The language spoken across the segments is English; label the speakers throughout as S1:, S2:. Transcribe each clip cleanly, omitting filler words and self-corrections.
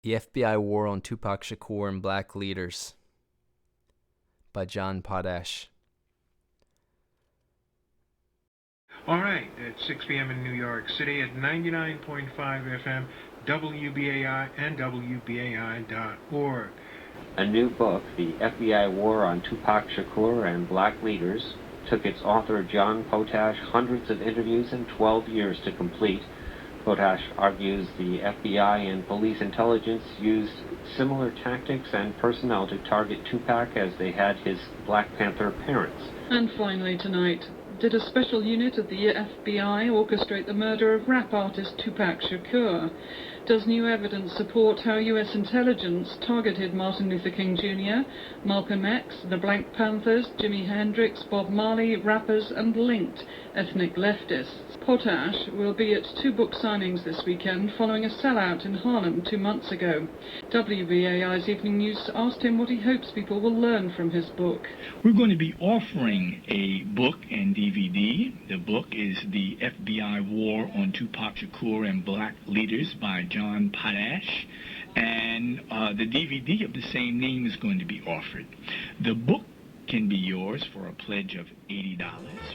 S1: The FBI War on Tupac Shakur and Black Leaders by John Potash.
S2: All right, at 6 p.m. in New York City at 99.5 FM, WBAI and WBAI.org.
S3: A new book, The FBI War on Tupac Shakur and Black Leaders, took its author John Potash hundreds of interviews and 12 years to complete. Potash argues the FBI and police intelligence used similar tactics and personnel to target Tupac as they had his Black Panther parents.
S4: And finally tonight, did a special unit of the FBI orchestrate the murder of rap artist Tupac Shakur? Does new evidence support how U.S. intelligence targeted Martin Luther King Jr., Malcolm X, the Black Panthers, Jimi Hendrix, Bob Marley, rappers, and linked ethnic leftists? Potash will be at two book signings this weekend following a sellout in Harlem 2 months ago. WBAI's Evening News asked him what he hopes people will learn from his book.
S5: We're going to be offering a book and DVD. The book is The FBI War on Tupac Shakur and Black Leaders by John Potash, and the DVD of the same name is going to be offered. The book can be yours for a pledge of $80.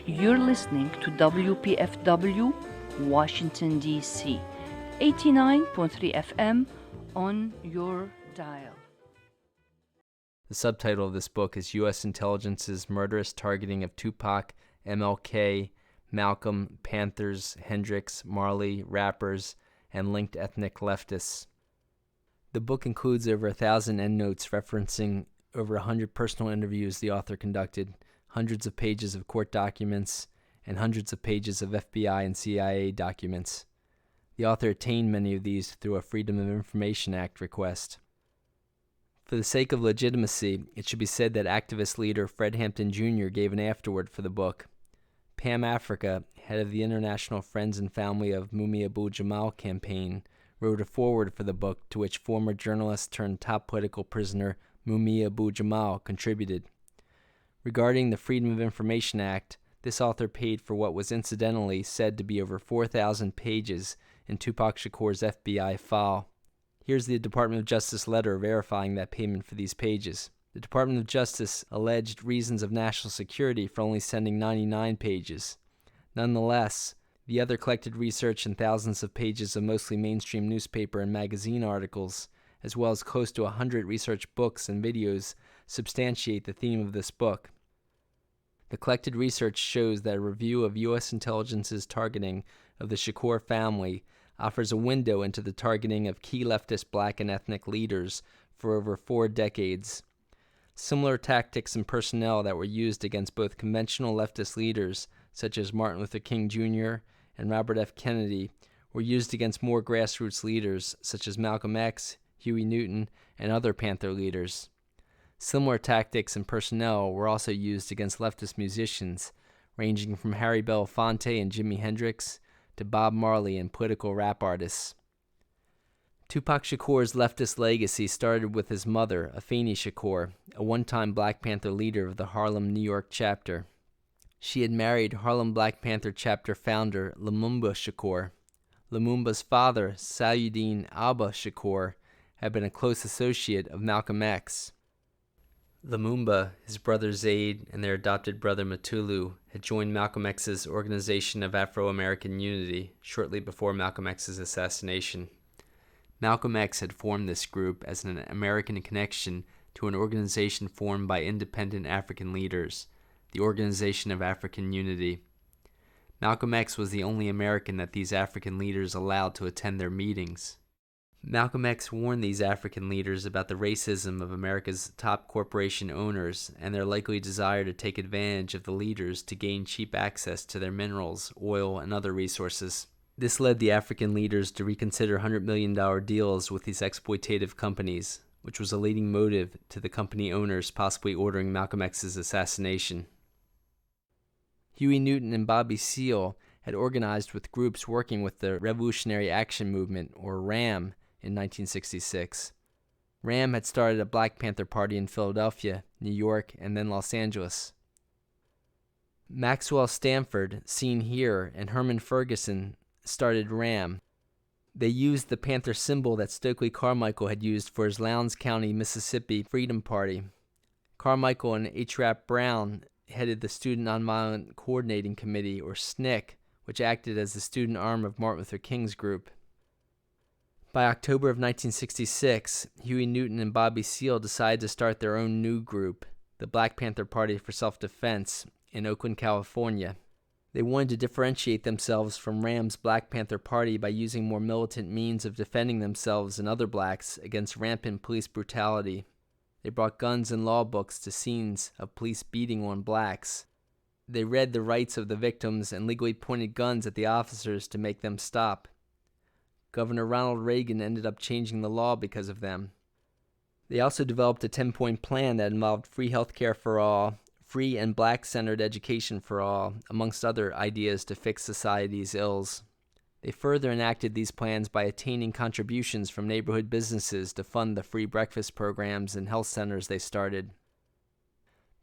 S6: You're listening to WPFW, Washington, D.C., 89.3 FM on your dial.
S1: The subtitle of this book is U.S. Intelligence's Murderous Targeting of Tupac, MLK, Malcolm, Panthers, Hendrix, Marley, rappers, and linked ethnic leftists. The book includes over 1,000 endnotes referencing over 100 personal interviews the author conducted, hundreds of pages of court documents, and hundreds of pages of FBI and CIA documents. The author obtained many of these through a Freedom of Information Act request. For the sake of legitimacy, it should be said that activist leader Fred Hampton Jr. gave an afterword for the book. Pam Africa, head of the International Friends and Family of Mumia Abu-Jamal campaign, wrote a foreword for the book to which former journalist turned top political prisoner Mumia Abu-Jamal contributed. Regarding the Freedom of Information Act, this author paid for what was incidentally said to be over 4,000 pages in Tupac Shakur's FBI file. Here's the Department of Justice letter verifying that payment for these pages. The Department of Justice alleged reasons of national security for only sending 99 pages. Nonetheless, the other collected research and thousands of pages of mostly mainstream newspaper and magazine articles, as well as close to 100 research books and videos, substantiate the theme of this book. The collected research shows that a review of U.S. intelligence's targeting of the Shakur family offers a window into the targeting of key leftist black and ethnic leaders for over 4 decades. Similar tactics and personnel that were used against both conventional leftist leaders, such as Martin Luther King Jr. and Robert F. Kennedy, were used against more grassroots leaders, such as Malcolm X, Huey Newton, and other Panther leaders. Similar tactics and personnel were also used against leftist musicians, ranging from Harry Belafonte and Jimi Hendrix to Bob Marley and political rap artists. Tupac Shakur's leftist legacy started with his mother, Afeni Shakur, a one-time Black Panther leader of the Harlem, New York chapter. She had married Harlem Black Panther chapter founder Lumumba Shakur. Lumumba's father, Saluddin Alba Shakur, had been a close associate of Malcolm X. Lumumba, his brother Zaid, and their adopted brother Matulu had joined Malcolm X's Organization of Afro-American Unity shortly before Malcolm X's assassination. Malcolm X had formed this group as an American connection to an organization formed by independent African leaders, the Organization of African Unity. Malcolm X was the only American that these African leaders allowed to attend their meetings. Malcolm X warned these African leaders about the racism of America's top corporation owners and their likely desire to take advantage of the leaders to gain cheap access to their minerals, oil, and other resources. This led the African leaders to reconsider $100 million deals with these exploitative companies, which was a leading motive to the company owners possibly ordering Malcolm X's assassination. Huey Newton and Bobby Seale had organized with groups working with the Revolutionary Action Movement, or RAM, in 1966. RAM had started a Black Panther Party in Philadelphia, New York, and then Los Angeles. Maxwell Stanford, seen here, and Herman Ferguson started RAM. They used the panther symbol that Stokely Carmichael had used for his Lowndes County, Mississippi Freedom Party. Carmichael and H. Rap Brown headed the Student Nonviolent Coordinating Committee, or SNCC, which acted as the student arm of Martin Luther King's group. By October of 1966, Huey Newton and Bobby Seale decided to start their own new group, the Black Panther Party for Self-Defense, in Oakland, California. They wanted to differentiate themselves from Ram's Black Panther Party by using more militant means of defending themselves and other blacks against rampant police brutality. They brought guns and law books to scenes of police beating on blacks. They read the rights of the victims and legally pointed guns at the officers to make them stop. Governor Ronald Reagan ended up changing the law because of them. They also developed a 10-point plan that involved free health care for all, free and black-centered education for all, amongst other ideas to fix society's ills. They further enacted these plans by attaining contributions from neighborhood businesses to fund the free breakfast programs and health centers they started.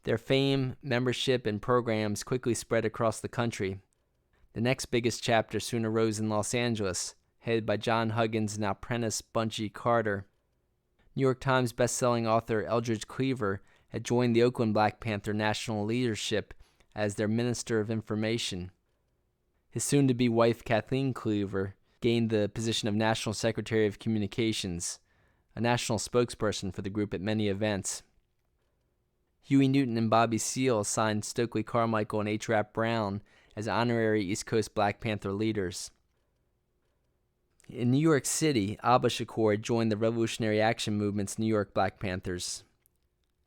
S1: Their fame, membership, and programs quickly spread across the country. The next biggest chapter soon arose in Los Angeles, headed by John Huggins and apprentice Bunchy Carter. New York Times bestselling author Eldridge Cleaver had joined the Oakland Black Panther national leadership as their Minister of Information. His soon-to-be wife Kathleen Cleaver gained the position of National Secretary of Communications, a national spokesperson for the group at many events. Huey Newton and Bobby Seale signed Stokely Carmichael and H. Rap Brown as honorary East Coast Black Panther leaders. In New York City, Abba Shakur joined the Revolutionary Action Movement's New York Black Panthers.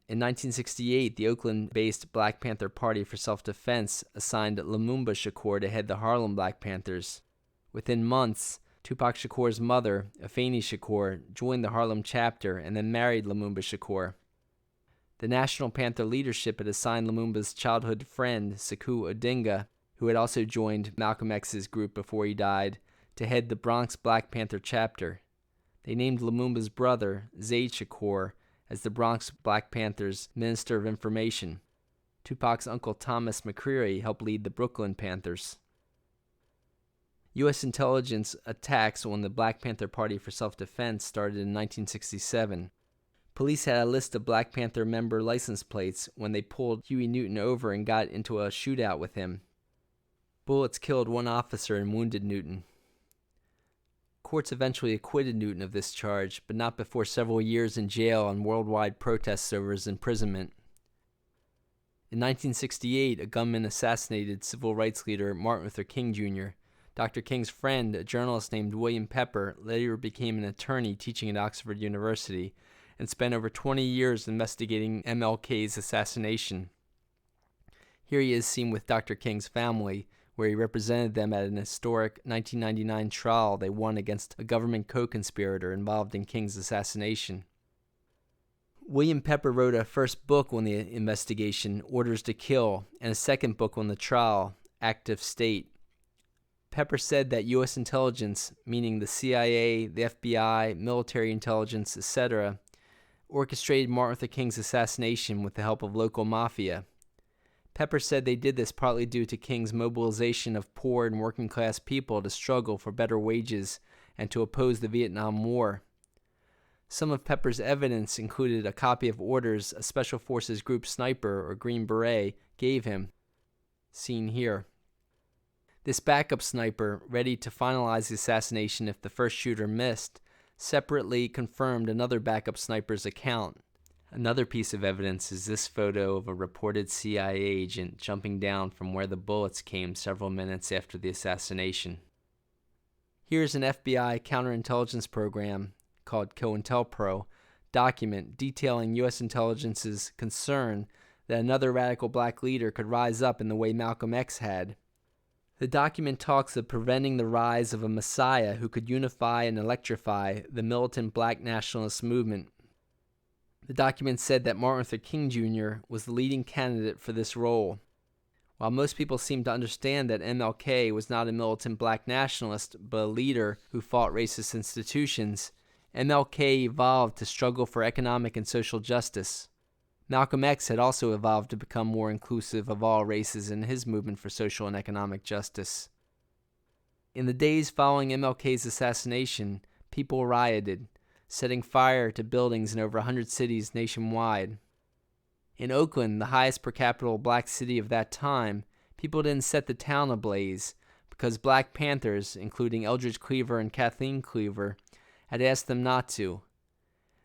S1: In 1968, the Oakland-based Black Panther Party for Self-Defense assigned Lumumba Shakur to head the Harlem Black Panthers. Within months, Tupac Shakur's mother, Afeni Shakur, joined the Harlem chapter and then married Lumumba Shakur. The National Panther leadership had assigned Lumumba's childhood friend, Sekou Odinga, who had also joined Malcolm X's group before he died, to head the Bronx Black Panther chapter. They named Lumumba's brother, Zaid Shakur, as the Bronx Black Panthers' Minister of Information. Tupac's uncle Thomas McCreary helped lead the Brooklyn Panthers. U.S. intelligence attacks on the Black Panther Party for Self-Defense started in 1967. Police had a list of Black Panther member license plates when they pulled Huey Newton over and got into a shootout with him. Bullets killed one officer and wounded Newton. Courts eventually acquitted Newton of this charge, but not before several years in jail and worldwide protests over his imprisonment. In 1968, a gunman assassinated civil rights leader Martin Luther King Jr. Dr. King's friend, a journalist named William Pepper, later became an attorney teaching at Oxford University and spent over 20 years investigating MLK's assassination. Here he is seen with Dr. King's family, where he represented them at an historic 1999 trial they won against a government co-conspirator involved in King's assassination. William Pepper wrote a first book on the investigation, Orders to Kill, and a second book on the trial, Act of State. Pepper said that U.S. intelligence, meaning the CIA, the FBI, military intelligence, etc., orchestrated Martin Luther King's assassination with the help of local mafia. Pepper said they did this partly due to King's mobilization of poor and working-class people to struggle for better wages and to oppose the Vietnam War. Some of Pepper's evidence included a copy of orders a Special Forces Group sniper, or Green Beret, gave him, seen here. This backup sniper, ready to finalize the assassination if the first shooter missed, separately confirmed another backup sniper's account. Another piece of evidence is this photo of a reported CIA agent jumping down from where the bullets came several minutes after the assassination. Here's an FBI counterintelligence program called COINTELPRO document detailing U.S. intelligence's concern that another radical black leader could rise up in the way Malcolm X had. The document talks of preventing the rise of a messiah who could unify and electrify the militant black nationalist movement. The document said that Martin Luther King Jr. was the leading candidate for this role. While most people seem to understand that MLK was not a militant black nationalist, but a leader who fought racist institutions, MLK evolved to struggle for economic and social justice. Malcolm X had also evolved to become more inclusive of all races in his movement for social and economic justice. In the days following MLK's assassination, people rioted, setting fire to buildings in over 100 cities nationwide. In Oakland, the highest per capita black city of that time, people didn't set the town ablaze because Black Panthers, including Eldridge Cleaver and Kathleen Cleaver, had asked them not to.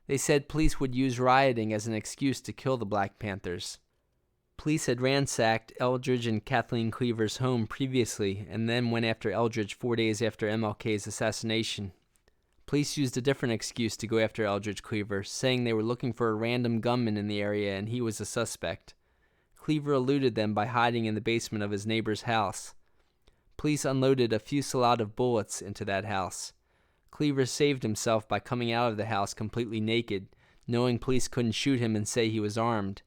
S1: They said police would use rioting as an excuse to kill the Black Panthers. Police had ransacked Eldridge and Kathleen Cleaver's home previously and then went after Eldridge 4 days after MLK's assassination. Police used a different excuse to go after Eldridge Cleaver, saying they were looking for a random gunman in the area and he was a suspect. Cleaver eluded them by hiding in the basement of his neighbor's house. Police unloaded a fusillade of bullets into that house. Cleaver saved himself by coming out of the house completely naked, knowing police couldn't shoot him and say he was armed.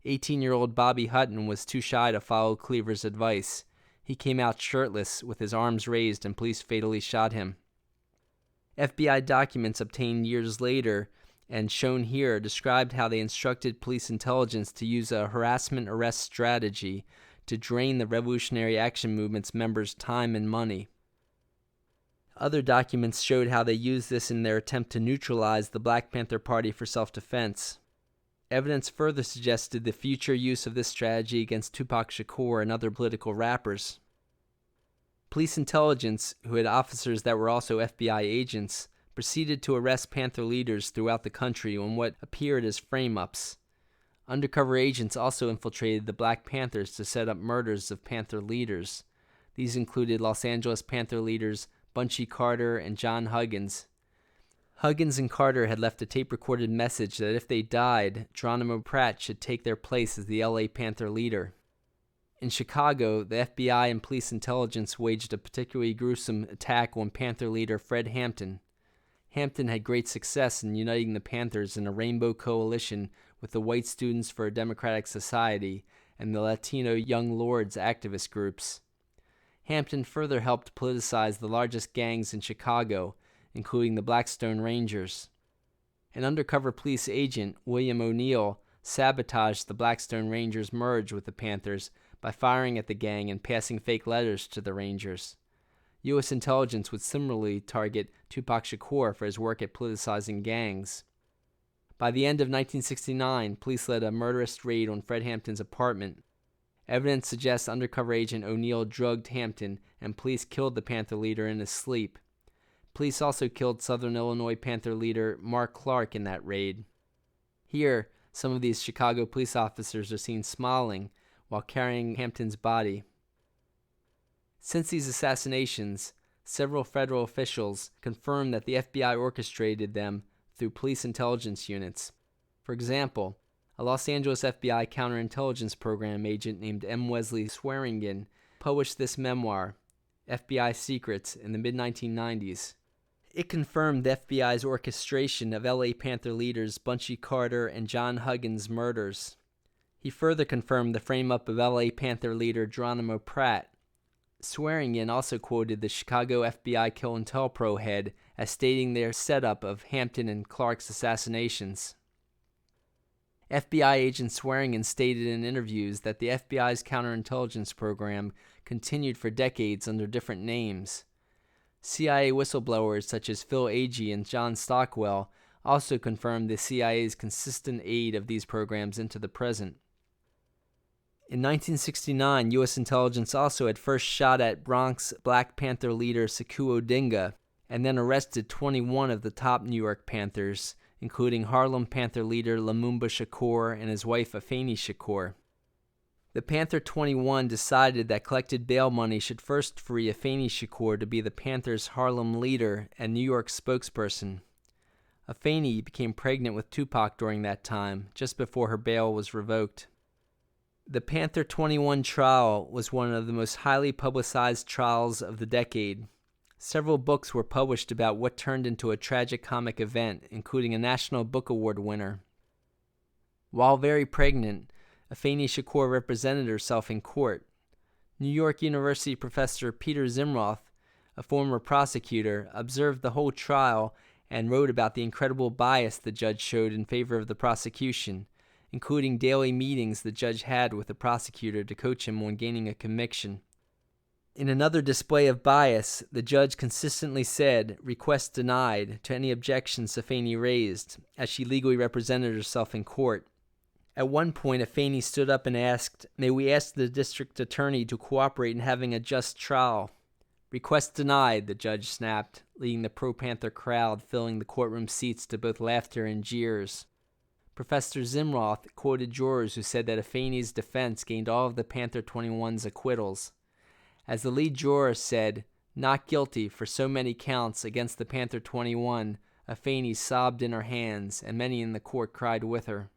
S1: 18-year-old Bobby Hutton was too shy to follow Cleaver's advice. He came out shirtless with his arms raised and police fatally shot him. FBI documents obtained years later and shown here described how they instructed police intelligence to use a harassment arrest strategy to drain the Revolutionary Action Movement's members' time and money. Other documents showed how they used this in their attempt to neutralize the Black Panther Party for self-defense. Evidence further suggested the future use of this strategy against Tupac Shakur and other political rappers. Police intelligence, who had officers that were also FBI agents, proceeded to arrest Panther leaders throughout the country on what appeared as frame-ups. Undercover agents also infiltrated the Black Panthers to set up murders of Panther leaders. These included Los Angeles Panther leaders Bunchy Carter and John Huggins. Huggins and Carter had left a tape-recorded message that if they died, Geronimo Pratt should take their place as the LA Panther leader. In Chicago, the FBI and police intelligence waged a particularly gruesome attack on Panther leader Fred Hampton. Hampton had great success in uniting the Panthers in a rainbow coalition with the White Students for a Democratic Society and the Latino Young Lords activist groups. Hampton further helped politicize the largest gangs in Chicago, including the Blackstone Rangers. An undercover police agent, William O'Neill, sabotaged the Blackstone Rangers' merge with the Panthers by firing at the gang and passing fake letters to the Rangers. U.S. intelligence would similarly target Tupac Shakur for his work at politicizing gangs. By the end of 1969, police led a murderous raid on Fred Hampton's apartment. Evidence suggests undercover agent O'Neill drugged Hampton, and police killed the Panther leader in his sleep. Police also killed Southern Illinois Panther leader Mark Clark in that raid. Here, some of these Chicago police officers are seen smiling while carrying Hampton's body. Since these assassinations, several federal officials confirmed that the FBI orchestrated them through police intelligence units. For example, a Los Angeles FBI counterintelligence program agent named M. Wesley Swearingen published this memoir, FBI Secrets, in the mid-1990s. It confirmed the FBI's orchestration of LA Panther leaders Bunchy Carter and John Huggins' murders. He further confirmed the frame-up of LA Panther leader Geronimo Pratt. Swearingen also quoted the Chicago FBI COINTELPRO head as stating their setup of Hampton and Clark's assassinations. FBI agent Swearingen stated in interviews that the FBI's counterintelligence program continued for decades under different names. CIA whistleblowers such as Phil Agee and John Stockwell also confirmed the CIA's consistent aid of these programs into the present. In 1969, U.S. intelligence also had first shot at Bronx Black Panther leader Sekou Odinga, and then arrested 21 of the top New York Panthers, including Harlem Panther leader Lumumba Shakur and his wife Afeni Shakur. The Panther 21 decided that collected bail money should first free Afeni Shakur to be the Panthers' Harlem leader and New York spokesperson. Afeni became pregnant with Tupac during that time, just before her bail was revoked. The Panther 21 trial was one of the most highly publicized trials of the decade. Several books were published about what turned into a tragicomic event, including a National Book Award winner. While very pregnant, Afeni Shakur represented herself in court. New York University professor Peter Zimroth, a former prosecutor, observed the whole trial and wrote about the incredible bias the judge showed in favor of the prosecution, including daily meetings the judge had with the prosecutor to coach him on gaining a conviction. In another display of bias, the judge consistently said, "Request denied," to any objections Afeni raised, as she legally represented herself in court. At one point, Afeni stood up and asked, "May we ask the district attorney to cooperate in having a just trial?" "Request denied," the judge snapped, leading the pro-Panther crowd filling the courtroom seats to both laughter and jeers. Professor Zimroth quoted jurors who said that Afeni's defense gained all of the Panther 21's acquittals. As the lead juror said, "Not guilty" for so many counts against the Panther 21, Afeni sobbed in her hands, and many in the court cried with her.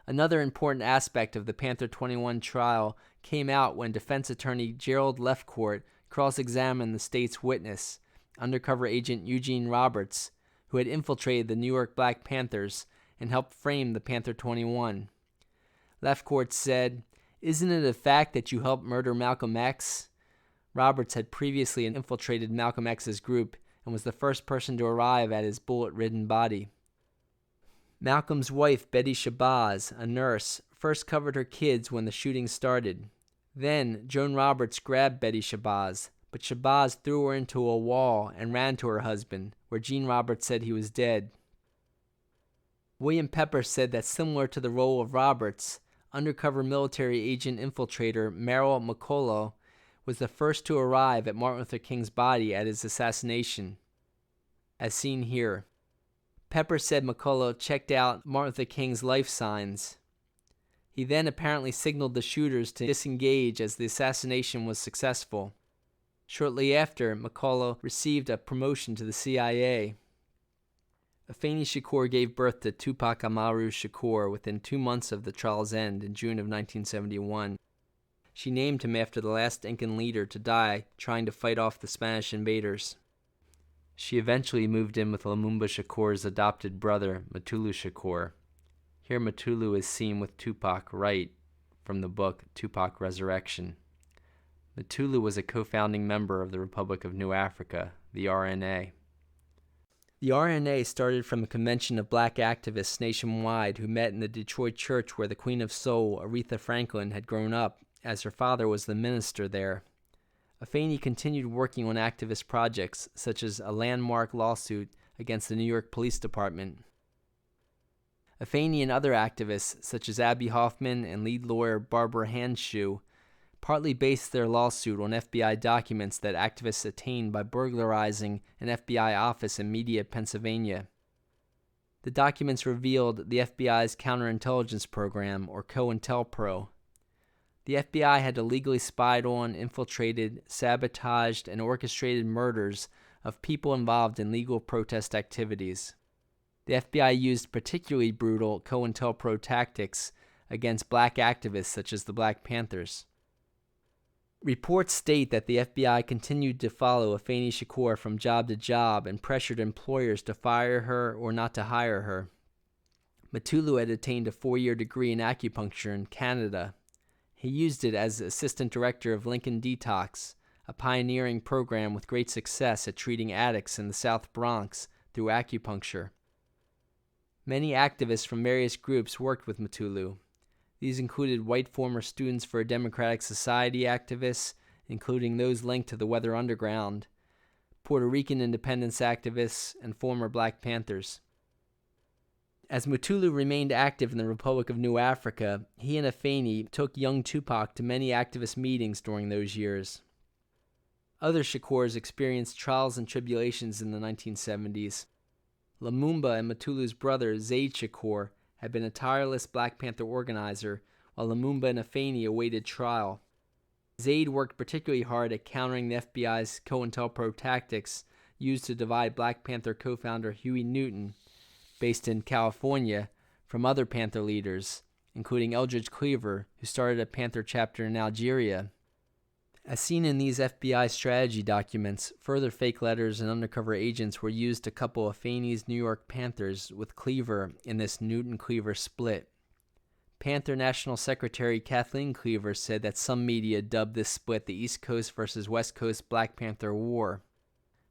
S1: Another important aspect of the Panther 21 trial came out when defense attorney Gerald Lefcourt cross-examined the state's witness, undercover agent Eugene Roberts, who had infiltrated the New York Black Panthers and helped frame the Panther 21. Lefcourt said, "Isn't it a fact that you helped murder Malcolm X?" Roberts had previously infiltrated Malcolm X's group and was the first person to arrive at his bullet-ridden body. Malcolm's wife, Betty Shabazz, a nurse, first covered her kids when the shooting started. Then, Joan Roberts grabbed Betty Shabazz, but Shabazz threw her into a wall and ran to her husband, where Gene Roberts said he was dead. William Pepper said that similar to the role of Roberts, undercover military agent infiltrator Merrill McCullough was the first to arrive at Martin Luther King's body at his assassination, as seen here. Pepper said McCullough checked out Martin Luther King's life signs. He then apparently signaled the shooters to disengage as the assassination was successful. Shortly after, McCullough received a promotion to the CIA. Afeni Shakur gave birth to Tupac Amaru Shakur within 2 months of the trial's end in June of 1971. She named him after the last Incan leader to die trying to fight off the Spanish invaders. She eventually moved in with Lumumba Shakur's adopted brother, Mutulu Shakur. Here Mutulu is seen with Tupac right from the book Tupac Resurrection. Mutulu was a co-founding member of the Republic of New Africa, the RNA. The RNA started from a convention of black activists nationwide who met in the Detroit church where the Queen of Soul, Aretha Franklin, had grown up, as her father was the minister there. Afeni continued working on activist projects, such as a landmark lawsuit against the New York Police Department. Afeni and other activists, such as Abby Hoffman and lead lawyer Barbara Handschuh, partly based their lawsuit on FBI documents that activists attained by burglarizing an FBI office in Media, Pennsylvania. The documents revealed the FBI's counterintelligence program, or COINTELPRO. The FBI had illegally spied on, infiltrated, sabotaged, and orchestrated murders of people involved in legal protest activities. The FBI used particularly brutal COINTELPRO tactics against black activists such as the Black Panthers. Reports state that the FBI continued to follow Afeni Shakur from job to job and pressured employers to fire her or not to hire her. Mutulu had attained a 4-year degree in acupuncture in Canada. He used it as assistant director of Lincoln Detox, a pioneering program with great success at treating addicts in the South Bronx through acupuncture. Many activists from various groups worked with Mutulu. These included white former Students for a Democratic Society activists, including those linked to the Weather Underground, Puerto Rican independence activists, and former Black Panthers. As Mutulu remained active in the Republic of New Africa, he and Afeni took young Tupac to many activist meetings during those years. Other Shakurs experienced trials and tribulations in the 1970s. Lumumba and Mutulu's brother, Zaid Shakur, had been a tireless Black Panther organizer, while Lumumba and Afeni awaited trial. Zaid worked particularly hard at countering the FBI's COINTELPRO tactics used to divide Black Panther co-founder Huey Newton, based in California, from other Panther leaders, including Eldridge Cleaver, who started a Panther chapter in Algeria. As seen in these FBI strategy documents, further fake letters and undercover agents were used to couple Afeni's New York Panthers with Cleaver in this Newton-Cleaver split. Panther National Secretary Kathleen Cleaver said that some media dubbed this split the East Coast versus West Coast Black Panther War.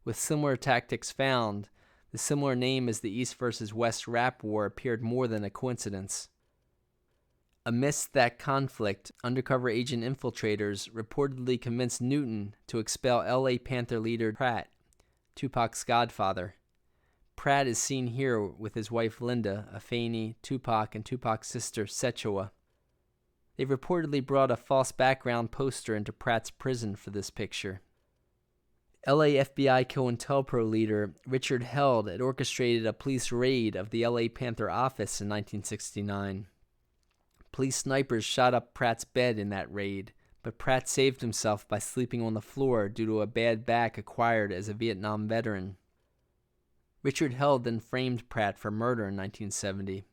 S1: With similar tactics found, the similar name as the East versus West Rap War appeared more than a coincidence. Amidst that conflict, undercover agent infiltrators reportedly convinced Newton to expel L.A. Panther leader Pratt, Tupac's godfather. Pratt is seen here with his wife Linda, Afeni, Tupac, and Tupac's sister Sechewa. They reportedly brought a false background poster into Pratt's prison for this picture. LA FBI COINTELPRO leader Richard Held had orchestrated a police raid of the LA Panther office in 1969. Police snipers shot up Pratt's bed in that raid, but Pratt saved himself by sleeping on the floor due to a bad back acquired as a Vietnam veteran. Richard Held then framed Pratt for murder in 1970.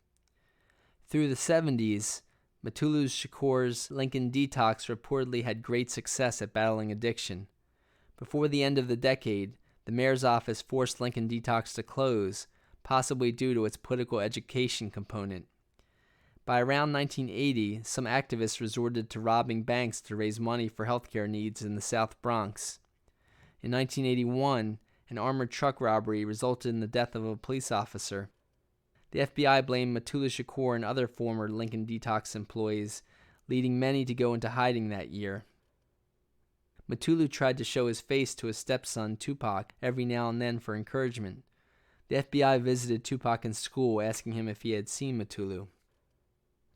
S1: Through the 70s, Potash Shakur's Lincoln Detox reportedly had great success at battling addiction. Before the end of the decade, the mayor's office forced Lincoln Detox to close, possibly due to its political education component. By around 1980, some activists resorted to robbing banks to raise money for healthcare needs in the South Bronx. In 1981, an armored truck robbery resulted in the death of a police officer. The FBI blamed Potash Shakur and other former Lincoln Detox employees, leading many to go into hiding that year. Potash tried to show his face to his stepson, Tupac, every now and then for encouragement. The FBI visited Tupac in school, asking him if he had seen Potash.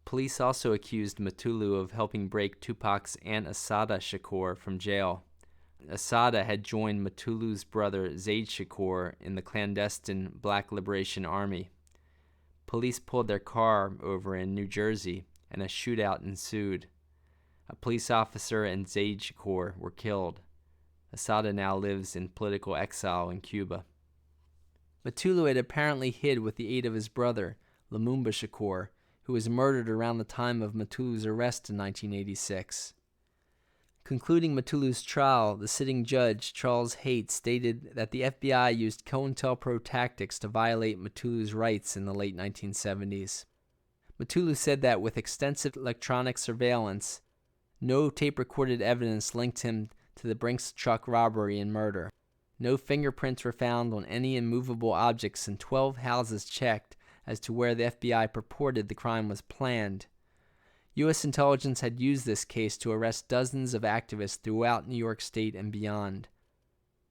S1: Police also accused Potash of helping break Tupac's Aunt Assata Shakur from jail. Assata had joined Potash's brother Zaid Shakur in the clandestine Black Liberation Army. Police pulled their car over in New Jersey, and a shootout ensued. A police officer and Zaid Shakur were killed. Assata now lives in political exile in Cuba. Potash had apparently hid with the aid of his brother, Lumumba Shakur, who was murdered around the time of Potash's arrest in 1986. Concluding Potash's trial, the sitting judge, Charles Haight, stated that the FBI used COINTELPRO tactics to violate Potash's rights in the late 1970s. Potash said that with extensive electronic surveillance, no tape-recorded evidence linked him to the Brinks truck robbery and murder. No fingerprints were found on any immovable objects, and 12 houses checked as to where the FBI purported the crime was planned. U.S. intelligence had used this case to arrest dozens of activists throughout New York State and beyond.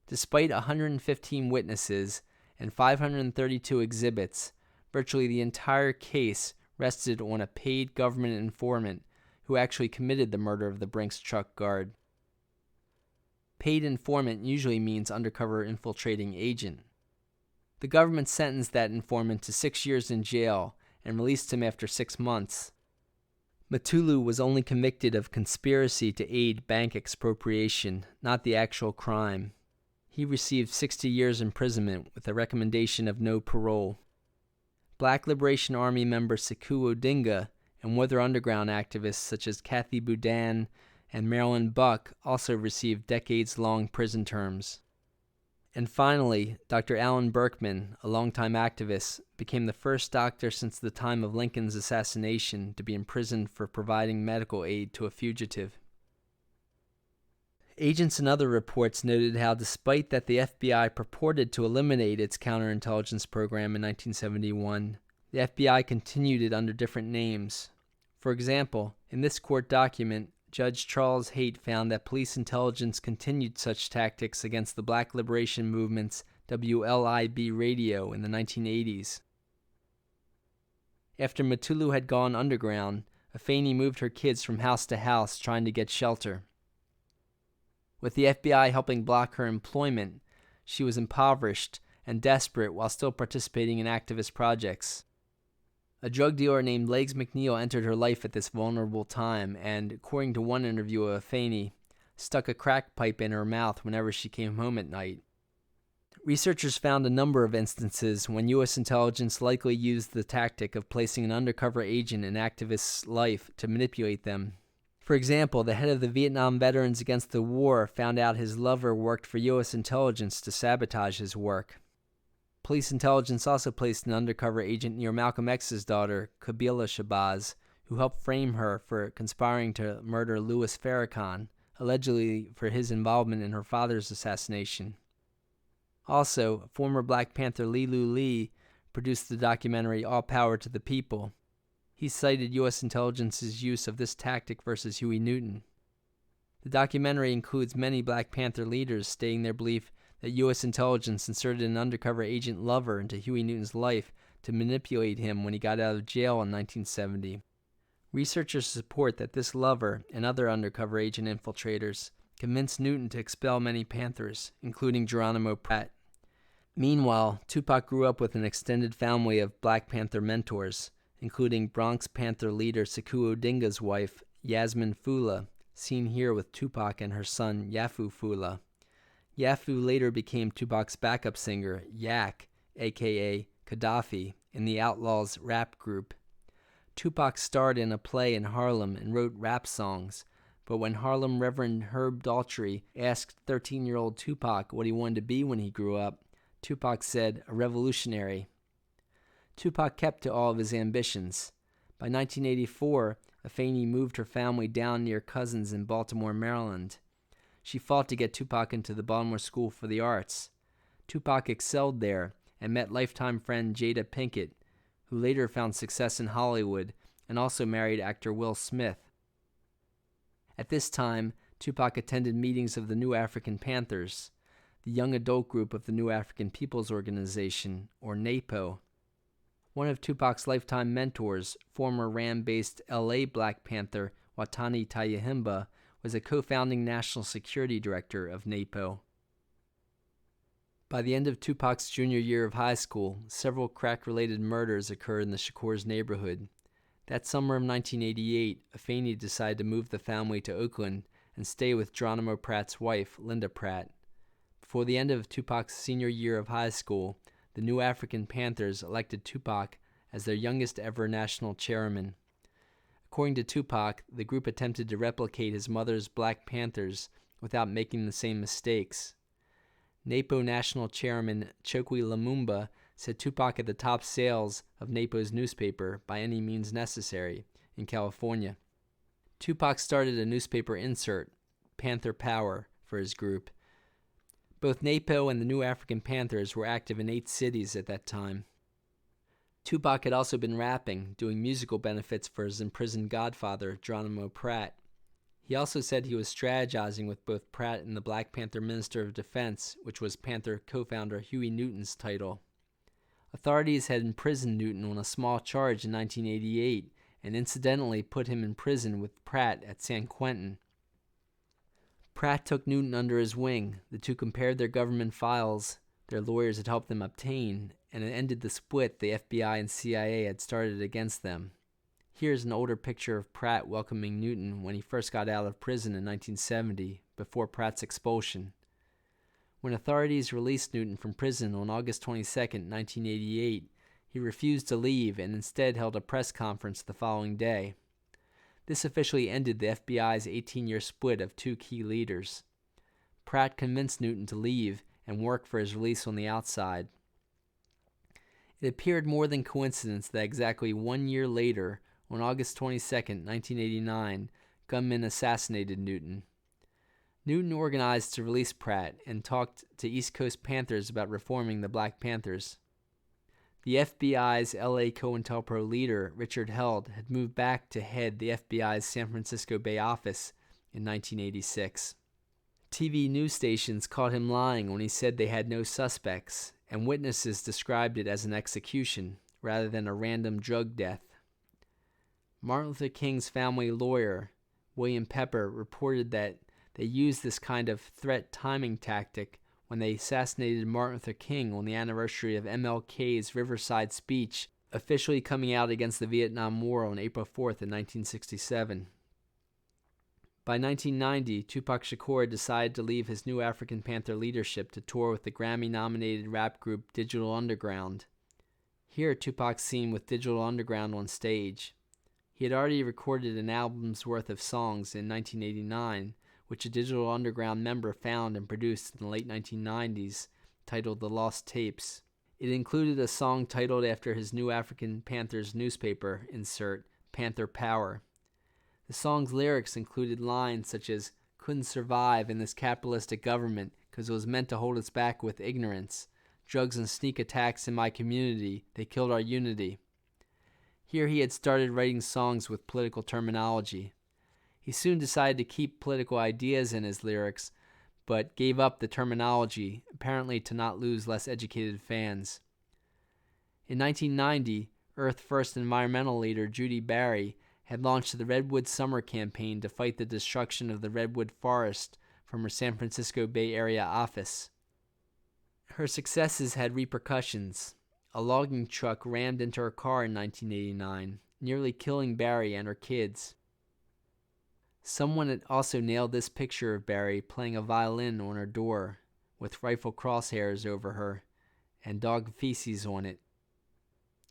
S1: Despite 115 witnesses and 532 exhibits, virtually the entire case rested on a paid government informant who actually committed the murder of the Brinks truck guard. Paid informant usually means undercover infiltrating agent. The government sentenced that informant to 6 years in jail and released him after 6 months. Potash was only convicted of conspiracy to aid bank expropriation, not the actual crime. He received 60 years imprisonment with a recommendation of no parole. Black Liberation Army member Sekou Odinga and Weather Underground activists such as Kathy Boudin and Marilyn Buck also received decades-long prison terms. And finally, Dr. Alan Berkman, a longtime activist, became the first doctor since the time of Lincoln's assassination to be imprisoned for providing medical aid to a fugitive. Agents and other reports noted how despite that the FBI purported to eliminate its counterintelligence program in 1971, the FBI continued it under different names. For example, in this court document, Judge Charles Haight found that police intelligence continued such tactics against the Black Liberation Movement's WLIB radio in the 1980s. After Potash had gone underground, Afeni moved her kids from house to house trying to get shelter. With the FBI helping block her employment, she was impoverished and desperate while still participating in activist projects. A drug dealer named Legs McNeil entered her life at this vulnerable time and, according to one interview of Afeni, stuck a crack pipe in her mouth whenever she came home at night. Researchers found a number of instances when U.S. intelligence likely used the tactic of placing an undercover agent in activists' life to manipulate them. For example, the head of the Vietnam Veterans Against the War found out his lover worked for U.S. intelligence to sabotage his work. Police intelligence also placed an undercover agent near Malcolm X's daughter, Kabila Shabazz, who helped frame her for conspiring to murder Louis Farrakhan, allegedly for his involvement in her father's assassination. Also, former Black Panther Lilu Lee produced the documentary All Power to the People. He cited U.S. intelligence's use of this tactic versus Huey Newton. The documentary includes many Black Panther leaders stating their belief that U.S. intelligence inserted an undercover agent Lover into Huey Newton's life to manipulate him when he got out of jail in 1970. Researchers support that this Lover and other undercover agent infiltrators convinced Newton to expel many Panthers, including Geronimo Pratt. Meanwhile, Tupac grew up with an extended family of Black Panther mentors, including Bronx Panther leader Sekou Odinga's wife, Yasmin Fula, seen here with Tupac and her son, Yafu Fula. Yafu later became Tupac's backup singer, Yak, a.k.a. Gaddafi, in the Outlaws rap group. Tupac starred in a play in Harlem and wrote rap songs, but when Harlem Reverend Herb Daltrey asked 13-year-old Tupac what he wanted to be when he grew up, Tupac said, "A revolutionary." Tupac kept to all of his ambitions. By 1984, Afeni moved her family down near cousins in Baltimore, Maryland. She fought to get Tupac into the Baltimore School for the Arts. Tupac excelled there and met lifetime friend Jada Pinkett, who later found success in Hollywood and also married actor Will Smith. At this time, Tupac attended meetings of the New African Panthers, the young adult group of the New African People's Organization, or NAPO. One of Tupac's lifetime mentors, former Ram-based LA Black Panther Watani Tayahimba, was a co-founding national security director of NAPO. By the end of Tupac's junior year of high school, several crack-related murders occurred in the Shakur's neighborhood. That summer of 1988, Afeni decided to move the family to Oakland and stay with Geronimo Pratt's wife, Linda Pratt. Before the end of Tupac's senior year of high school, the New African Panthers elected Tupac as their youngest ever national chairman. According to Tupac, the group attempted to replicate his mother's Black Panthers without making the same mistakes. NAPO National Chairman Chokwe Lumumba said Tupac had the top sales of NAPO's newspaper, By Any Means Necessary, in California. Tupac started a newspaper insert, Panther Power, for his group. Both NAPO and the New African Panthers were active in 8 cities at that time. Tupac had also been rapping, doing musical benefits for his imprisoned godfather, Geronimo Pratt. He also said he was strategizing with both Pratt and the Black Panther Minister of Defense, which was Panther co-founder Huey Newton's title. Authorities had imprisoned Newton on a small charge in 1988 and incidentally put him in prison with Pratt at San Quentin. Pratt took Newton under his wing. The two compared their government files their lawyers had helped them obtain, and it ended the split the FBI and CIA had started against them. Here's an older picture of Pratt welcoming Newton when he first got out of prison in 1970, before Pratt's expulsion. When authorities released Newton from prison on August 22, 1988, he refused to leave and instead held a press conference the following day. This officially ended the FBI's 18-year split of 2 key leaders. Pratt convinced Newton to leave and work for his release on the outside. It appeared more than coincidence that exactly 1 year later, on August 22, 1989, gunmen assassinated Newton. Newton organized to release Pratt and talked to East Coast Panthers about reforming the Black Panthers. The FBI's LA COINTELPRO leader, Richard Held, had moved back to head the FBI's San Francisco Bay office in 1986. TV news stations caught him lying when he said they had no suspects, and witnesses described it as an execution rather than a random drug death. Martin Luther King's family lawyer, William Pepper, reported that they used this kind of threat timing tactic when they assassinated Martin Luther King on the anniversary of MLK's Riverside speech, officially coming out against the Vietnam War on April 4th in 1967. By 1990, Tupac Shakur decided to leave his New African Panther leadership to tour with the Grammy-nominated rap group Digital Underground. Here, Tupac's seen with Digital Underground on stage. He had already recorded an album's worth of songs in 1989, which a Digital Underground member found and produced in the late 1990s, titled The Lost Tapes. It included a song titled after his New African Panthers newspaper insert, Panther Power. The song's lyrics included lines such as, "Couldn't survive in this capitalistic government because it was meant to hold us back with ignorance. Drugs and sneak attacks in my community, they killed our unity." Here he had started writing songs with political terminology. He soon decided to keep political ideas in his lyrics, but gave up the terminology, apparently to not lose less educated fans. In 1990, Earth First environmental leader Judy Barry had launched the Redwood Summer Campaign to fight the destruction of the redwood forest from her San Francisco Bay Area office. Her successes had repercussions. A logging truck rammed into her car in 1989, nearly killing Barry and her kids. Someone had also nailed this picture of Barry playing a violin on her door, with rifle crosshairs over her, and dog feces on it.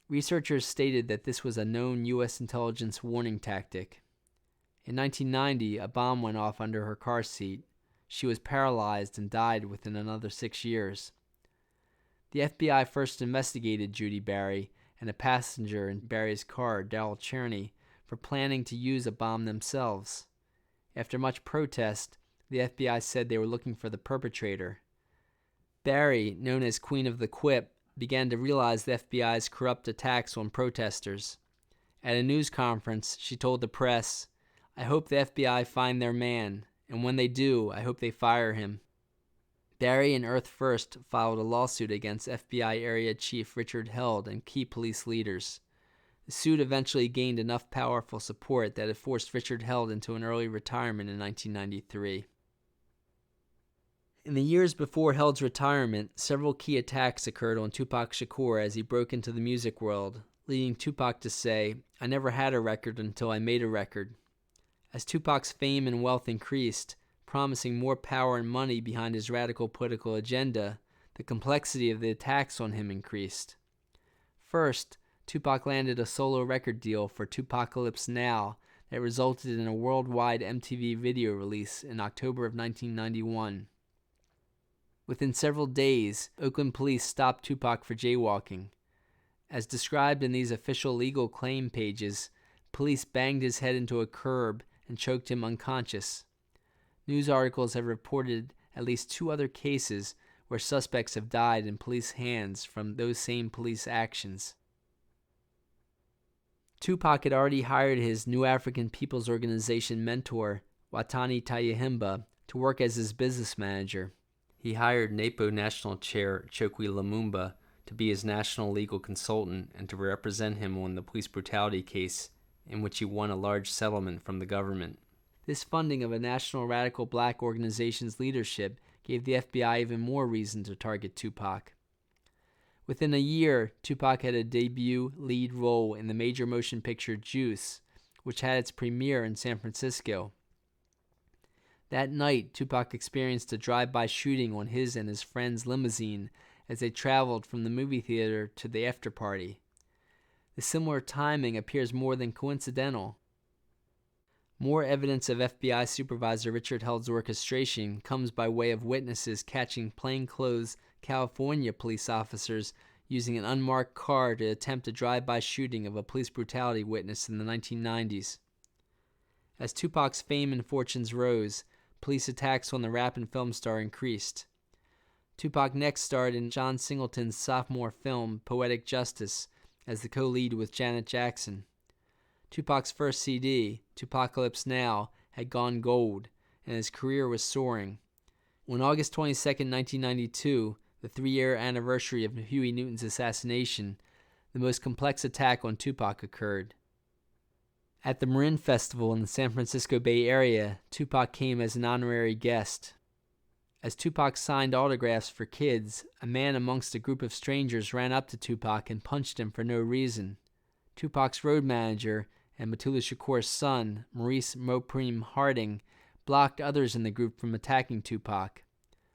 S1: Researchers stated that this was a known U.S. intelligence warning tactic. In 1990, a bomb went off under her car seat. She was paralyzed and died within another 6 years. The FBI first investigated Judy Barry and a passenger in Barry's car, Darrell Cherney, for planning to use a bomb themselves. After much protest, the FBI said they were looking for the perpetrator. Barry, known as Queen of the Quip, began to realize the FBI's corrupt attacks on protesters. At a news conference, she told the press, "I hope the FBI find their man, and when they do, I hope they fire him." Barry and Earth First filed a lawsuit against FBI Area Chief Richard Held and key police leaders. The suit eventually gained enough powerful support that it forced Richard Held into an early retirement in 1993. In the years before Held's retirement, several key attacks occurred on Tupac Shakur as he broke into the music world, leading Tupac to say, "I never had a record until I made a record." As Tupac's fame and wealth increased, promising more power and money behind his radical political agenda, the complexity of the attacks on him increased. First, Tupac landed a solo record deal for Tupacalypse Now that resulted in a worldwide MTV video release in October of 1991. Within several days, Oakland police stopped Tupac for jaywalking. As described in these official legal claim pages, police banged his head into a curb and choked him unconscious. News articles have reported at least 2 other cases where suspects have died in police hands from those same police actions. Tupac had already hired his New African People's Organization mentor, Watani Tayahimba, to work as his business manager. He hired NAPO National Chair Chokwe Lumumba to be his national legal consultant and to represent him on the police brutality case, in which he won a large settlement from the government. This funding of a national radical black organization's leadership gave the FBI even more reason to target Tupac. Within a year, Tupac had a debut lead role in the major motion picture Juice, which had its premiere in San Francisco. That night, Tupac experienced a drive-by shooting on his and his friend's limousine as they traveled from the movie theater to the after-party. The similar timing appears more than coincidental. More evidence of FBI Supervisor Richard Held's orchestration comes by way of witnesses catching plainclothes California police officers using an unmarked car to attempt a drive-by shooting of a police brutality witness in the 1990s. As Tupac's fame and fortunes rose, police attacks on the rap and film star increased. Tupac next starred in John Singleton's sophomore film Poetic Justice as the co-lead with Janet Jackson. Tupac's first CD, Tupacalypse Now, had gone gold, and his career was soaring. On August 22, 1992, the 3-year anniversary of Huey Newton's assassination, the most complex attack on Tupac occurred. At the Marin Festival in the San Francisco Bay Area, Tupac came as an honorary guest. As Tupac signed autographs for kids, a man amongst a group of strangers ran up to Tupac and punched him for no reason. Tupac's road manager and Potash Shakur's son, Maurice Mopreme Harding, blocked others in the group from attacking Tupac.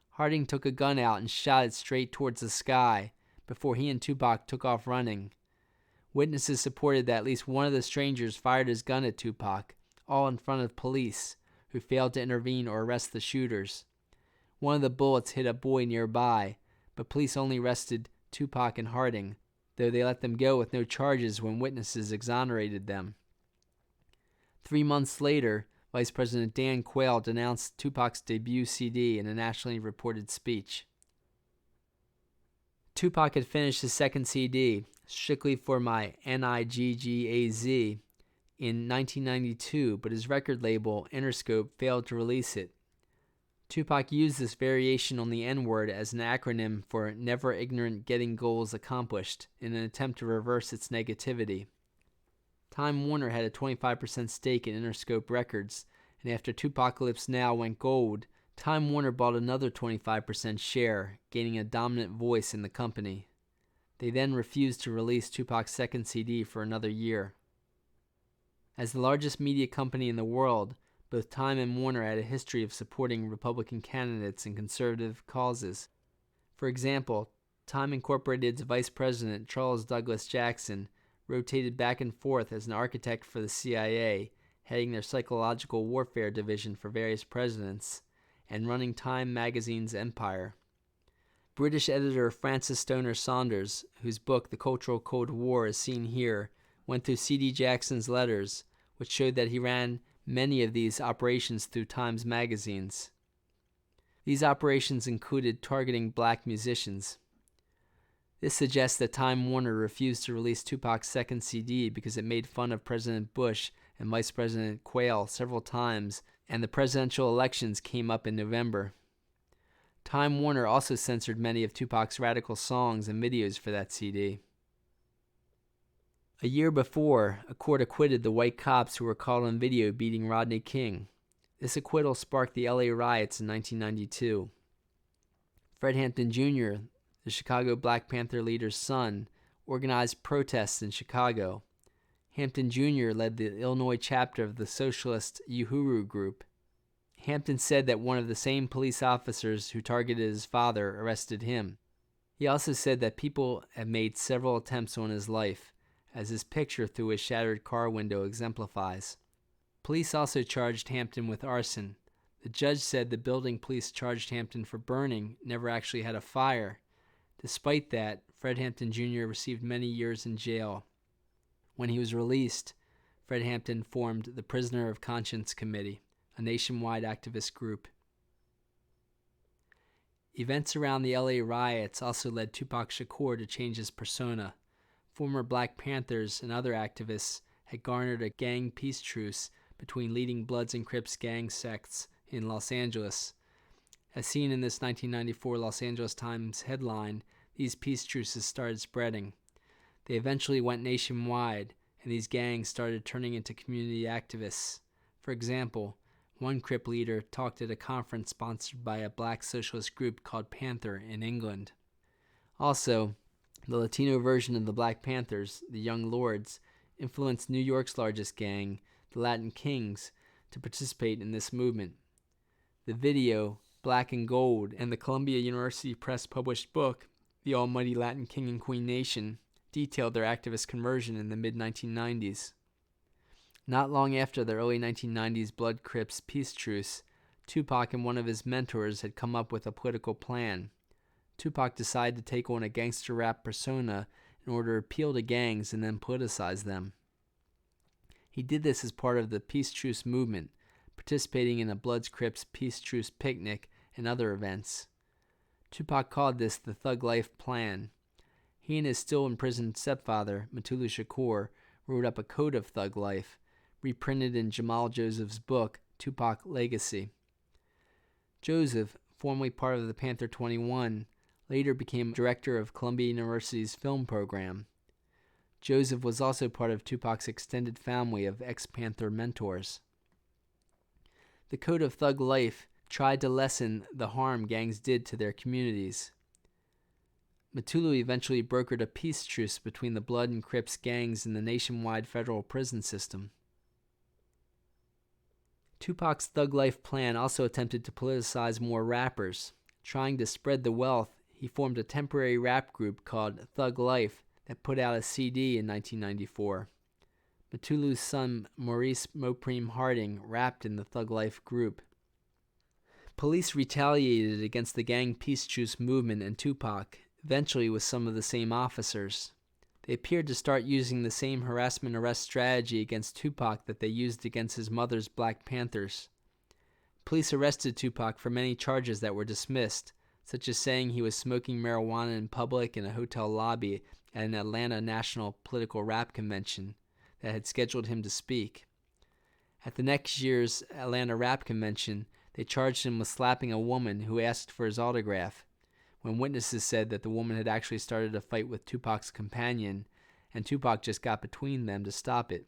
S1: Harding took a gun out and shot it straight towards the sky before he and Tupac took off running. Witnesses supported that at least one of the strangers fired his gun at Tupac, all in front of police, who failed to intervene or arrest the shooters. One of the bullets hit a boy nearby, but police only arrested Tupac and Harding, though they let them go with no charges when witnesses exonerated them. 3 months later, Vice President Dan Quayle denounced Tupac's debut CD in a nationally reported speech. Tupac had finished his second CD, Strictly for My Niggaz in 1992, but his record label, Interscope, failed to release it. Tupac used this variation on the N-word as an acronym for Never Ignorant Getting Goals Accomplished in an attempt to reverse its negativity. Time Warner had a 25% stake in Interscope Records, and after Tupacalypse Now went gold, Time Warner bought another 25% share, gaining a dominant voice in the company. They then refused to release Tupac's second CD for another year. As the largest media company in the world, both Time and Warner had a history of supporting Republican candidates and conservative causes. For example, Time Incorporated's vice president, Charles Douglas Jackson, rotated back and forth as an architect for the CIA, heading their psychological warfare division for various presidents, and running Time magazine's empire. British editor Francis Stoner Saunders, whose book The Cultural Cold War is seen here, went through C.D. Jackson's letters, which showed that he ran many of these operations through Times magazines. These operations included targeting black musicians. This suggests that Time Warner refused to release Tupac's second CD because it made fun of President Bush and Vice President Quayle several times, and the presidential elections came up in November. Time Warner also censored many of Tupac's radical songs and videos for that CD. A year before, a court acquitted the white cops who were caught on video beating Rodney King. This acquittal sparked the LA riots in 1992. Fred Hampton Jr., the Chicago Black Panther leader's son, organized protests in Chicago. Hampton Jr. led the Illinois chapter of the socialist Uhuru group. Hampton said that one of the same police officers who targeted his father arrested him. He also said that people had made several attempts on his life, as his picture through his shattered car window exemplifies. Police also charged Hampton with arson. The judge said the building police charged Hampton for burning never actually had a fire. Despite that, Fred Hampton Jr. received many years in jail. When he was released, Fred Hampton formed the Prisoner of Conscience Committee, a nationwide activist group. Events around the LA riots also led Tupac Shakur to change his persona. Former Black Panthers and other activists had garnered a gang peace truce between leading Bloods and Crips gang sects in Los Angeles. As seen in this 1994 Los Angeles Times headline, these peace truces started spreading. They eventually went nationwide, and these gangs started turning into community activists. For example, one Crip leader talked at a conference sponsored by a black socialist group called Panther in England. Also, the Latino version of the Black Panthers, the Young Lords, influenced New York's largest gang, the Latin Kings, to participate in this movement. The video, Black and Gold, and the Columbia University Press published book, The Almighty Latin King and Queen Nation, detailed their activist conversion in the mid-1990s. Not long after the early 1990s Blood Crips peace truce, Tupac and one of his mentors had come up with a political plan. Tupac decided to take on a gangster rap persona in order to appeal to gangs and then politicize them. He did this as part of the Peace Truce movement, participating in a Bloods Crips Peace Truce picnic and other events. Tupac called this the Thug Life Plan. He and his still-imprisoned stepfather, Mutulu Shakur, wrote up a code of thug life, reprinted in Jamal Joseph's book, Tupac Legacy. Joseph, formerly part of the Panther 21, later became director of Columbia University's film program. Joseph was also part of Tupac's extended family of ex-Panther mentors. The Code of Thug Life tried to lessen the harm gangs did to their communities. Mutulu eventually brokered a peace truce between the Blood and Crips gangs in the nationwide federal prison system. Tupac's Thug Life plan also attempted to politicize more rappers. Trying to spread the wealth, he formed a temporary rap group called Thug Life that put out a CD in 1994. Mutulu's son Maurice Mopreme Harding rapped in the Thug Life group. Police retaliated against the gang peace truce movement and Tupac, eventually with some of the same officers. They appeared to start using the same harassment arrest strategy against Tupac that they used against his mother's Black Panthers. Police arrested Tupac for many charges that were dismissed, such as saying he was smoking marijuana in public in a hotel lobby at an Atlanta National Political Rap Convention that had scheduled him to speak. At the next year's Atlanta Rap Convention, they charged him with slapping a woman who asked for his autograph, when witnesses said that the woman had actually started a fight with Tupac's companion, and Tupac just got between them to stop it.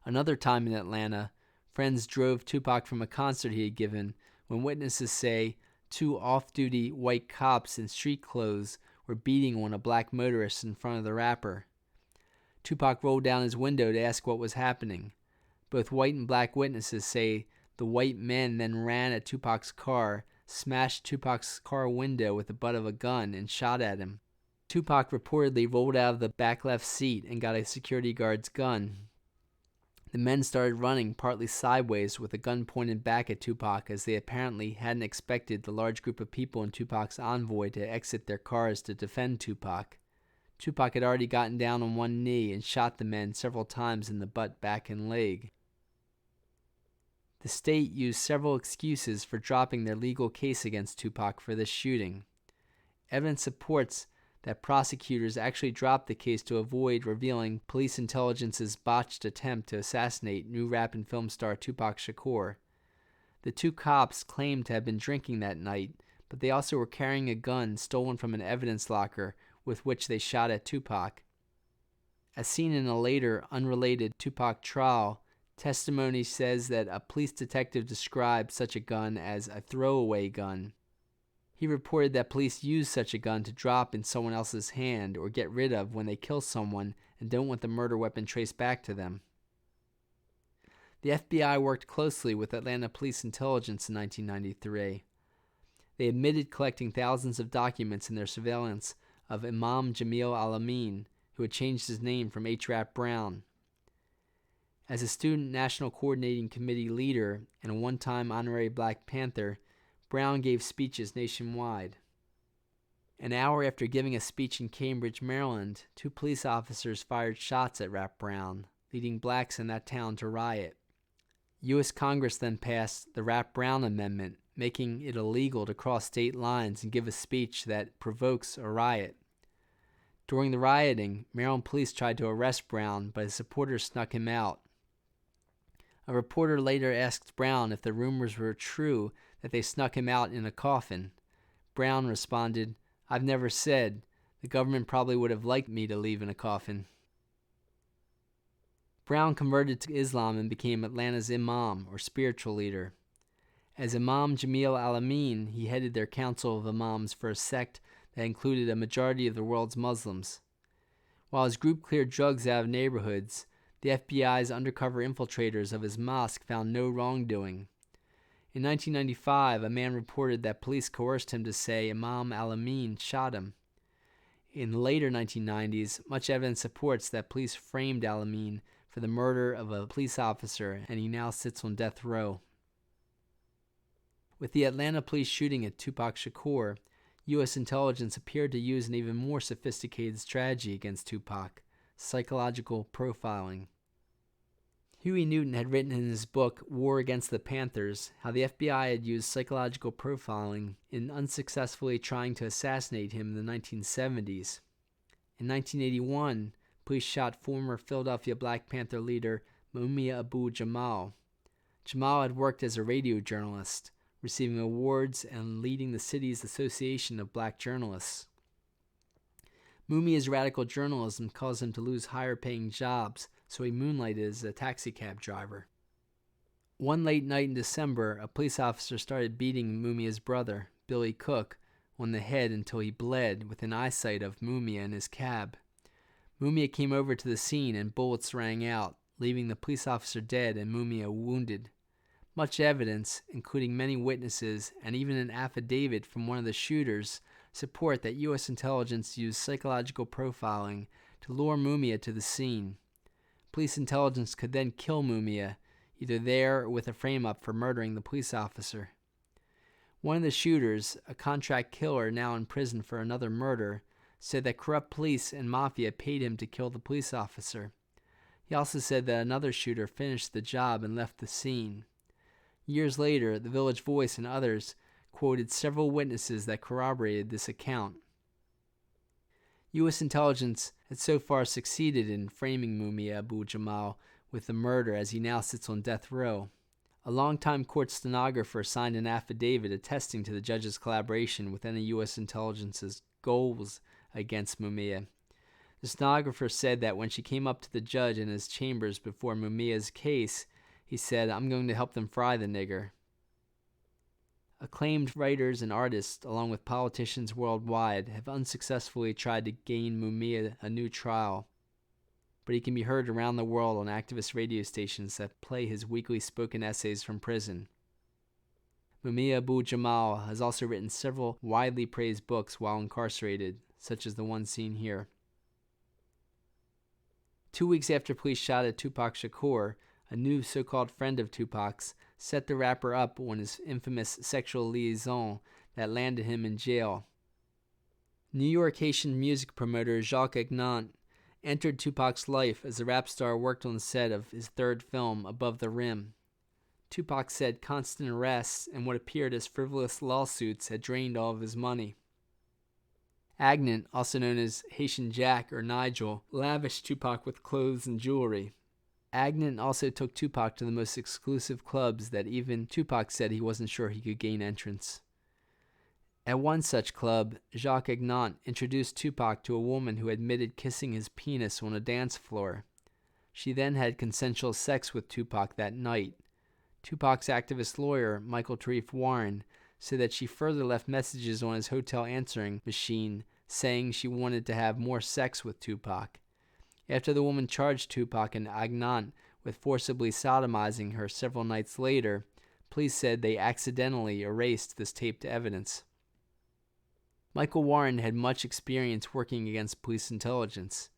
S1: Another time in Atlanta, friends drove Tupac from a concert he had given when witnesses say 2 off-duty white cops in street clothes were beating on a black motorist in front of the rapper. Tupac rolled down his window to ask what was happening. Both white and black witnesses say the white men then ran at Tupac's car, smashed Tupac's car window with the butt of a gun, and shot at him. Tupac reportedly rolled out of the back left seat and got a security guard's gun. The men started running partly sideways with a gun pointed back at Tupac, as they apparently hadn't expected the large group of people in Tupac's envoy to exit their cars to defend Tupac. Tupac had already gotten down on one knee and shot the men several times in the butt, back, and leg. The state used several excuses for dropping their legal case against Tupac for this shooting. Evidence supports that prosecutors actually dropped the case to avoid revealing police intelligence's botched attempt to assassinate new rap and film star Tupac Shakur. The 2 cops claimed to have been drinking that night, but they also were carrying a gun stolen from an evidence locker with which they shot at Tupac. As seen in a later, unrelated Tupac trial, testimony says that a police detective described such a gun as a throwaway gun. He reported that police use such a gun to drop in someone else's hand or get rid of when they kill someone and don't want the murder weapon traced back to them. The FBI worked closely with Atlanta Police Intelligence in 1993. They admitted collecting thousands of documents in their surveillance of Imam Jamil Al-Amin, who had changed his name from H. Brown. As a student National Coordinating Committee leader and a one-time honorary Black Panther, Brown gave speeches nationwide. An hour after giving a speech in Cambridge, Maryland, 2 police officers fired shots at Rap Brown, leading blacks in that town to riot. U.S. Congress then passed the Rap Brown Amendment, making it illegal to cross state lines and give a speech that provokes a riot. During the rioting, Maryland police tried to arrest Brown, but his supporters snuck him out. A reporter later asked Brown if the rumors were true that they snuck him out in a coffin. Brown responded, "I've never said. The government probably would have liked me to leave in a coffin." Brown converted to Islam and became Atlanta's imam, or spiritual leader. As Imam Jamil Al-Amin, he headed their council of imams for a sect that included a majority of the world's Muslims. While his group cleared drugs out of neighborhoods, the FBI's undercover infiltrators of his mosque found no wrongdoing. In 1995, a man reported that police coerced him to say Imam Al-Amin shot him. In the later 1990s, much evidence supports that police framed Al-Amin for the murder of a police officer, and he now sits on death row. With the Atlanta police shooting at Tupac Shakur, U.S. intelligence appeared to use an even more sophisticated strategy against Tupac: psychological profiling. Huey Newton had written in his book War Against the Panthers how the FBI had used psychological profiling in unsuccessfully trying to assassinate him in the 1970s. In 1981, police shot former Philadelphia Black Panther leader Mumia Abu-Jamal. Jamal had worked as a radio journalist, receiving awards and leading the city's Association of Black Journalists. Mumia's radical journalism caused him to lose higher-paying jobs, so he moonlighted as a taxicab driver. One late night in December, a police officer started beating Mumia's brother, Billy Cook, on the head until he bled within eyesight of Mumia in his cab. Mumia came over to the scene and bullets rang out, leaving the police officer dead and Mumia wounded. Much evidence, including many witnesses and even an affidavit from one of the shooters, support that U.S. intelligence used psychological profiling to lure Mumia to the scene. Police intelligence could then kill Mumia, either there or with a frame-up for murdering the police officer. One of the shooters, a contract killer now in prison for another murder, said that corrupt police and mafia paid him to kill the police officer. He also said that another shooter finished the job and left the scene. Years later, the Village Voice and others quoted several witnesses that corroborated this account. U.S. intelligence had so far succeeded in framing Mumia Abu-Jamal with the murder, as he now sits on death row. A longtime court stenographer signed an affidavit attesting to the judge's collaboration with any U.S. intelligence's goals against Mumia. The stenographer said that when she came up to the judge in his chambers before Mumia's case, he said, "I'm going to help them fry the nigger." Acclaimed writers and artists, along with politicians worldwide, have unsuccessfully tried to gain Mumia a new trial, but he can be heard around the world on activist radio stations that play his weekly spoken essays from prison. Mumia Abu-Jamal has also written several widely praised books while incarcerated, such as the one seen here. 2 weeks after police shot at Tupac Shakur, a new so-called friend of Tupac's set the rapper up on his infamous sexual liaison that landed him in jail. New York Haitian music promoter Jacques Agnant entered Tupac's life as the rap star worked on the set of his third film, Above the Rim. Tupac said constant arrests and what appeared as frivolous lawsuits had drained all of his money. Agnant, also known as Haitian Jack or Nigel, lavished Tupac with clothes and jewelry. Agnant also took Tupac to the most exclusive clubs that even Tupac said he wasn't sure he could gain entrance. At one such club, Jacques Agnant introduced Tupac to a woman who admitted kissing his penis on a dance floor. She then had consensual sex with Tupac that night. Tupac's activist lawyer, Michael Tarif Warren, said that she further left messages on his hotel answering machine saying she wanted to have more sex with Tupac. After the woman charged Tupac and Agnant with forcibly sodomizing her several nights later, police said they accidentally erased this taped evidence. Michael Warren had much experience working against police intelligence.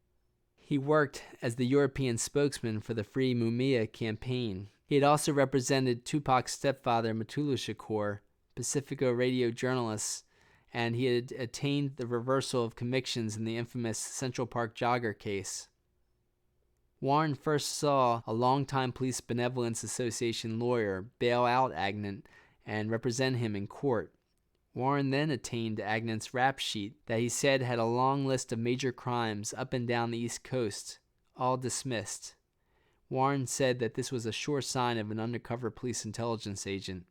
S1: He worked as the European spokesman for the Free Mumia campaign. He had also represented Tupac's stepfather, Mutulu Shakur, Pacifico radio journalist, and he had attained the reversal of convictions in the infamous Central Park Jogger case. Warren first saw a longtime Police Benevolence Association lawyer bail out Agnant and represent him in court. Warren then attained Agnant's rap sheet that he said had a long list of major crimes up and down the East Coast, all dismissed. Warren said that this was a sure sign of an undercover police intelligence agent.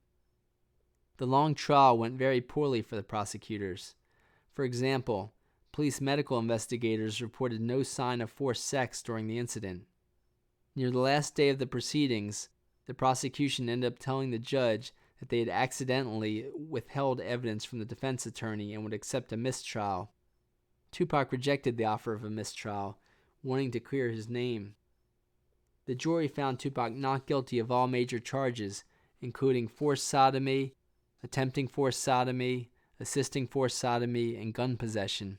S1: The long trial went very poorly for the prosecutors. For example, police medical investigators reported no sign of forced sex during the incident. Near the last day of the proceedings, the prosecution ended up telling the judge that they had accidentally withheld evidence from the defense attorney and would accept a mistrial. Tupac rejected the offer of a mistrial, wanting to clear his name. The jury found Tupac not guilty of all major charges, including forced sodomy, attempting forced sodomy, assisting forced sodomy, and gun possession.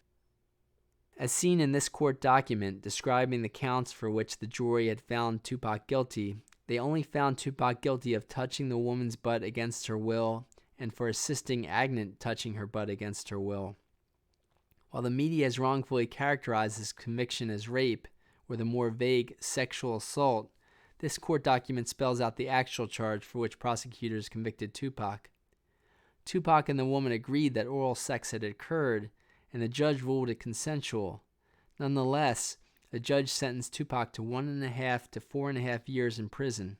S1: As seen in this court document describing the counts for which the jury had found Tupac guilty, they only found Tupac guilty of touching the woman's butt against her will and for assisting Agnant touching her butt against her will. While the media has wrongfully characterized this conviction as rape, or the more vague sexual assault, this court document spells out the actual charge for which prosecutors convicted Tupac. Tupac and the woman agreed that oral sex had occurred, and the judge ruled it consensual. Nonetheless, the judge sentenced Tupac to 1.5 to 4.5 years in prison.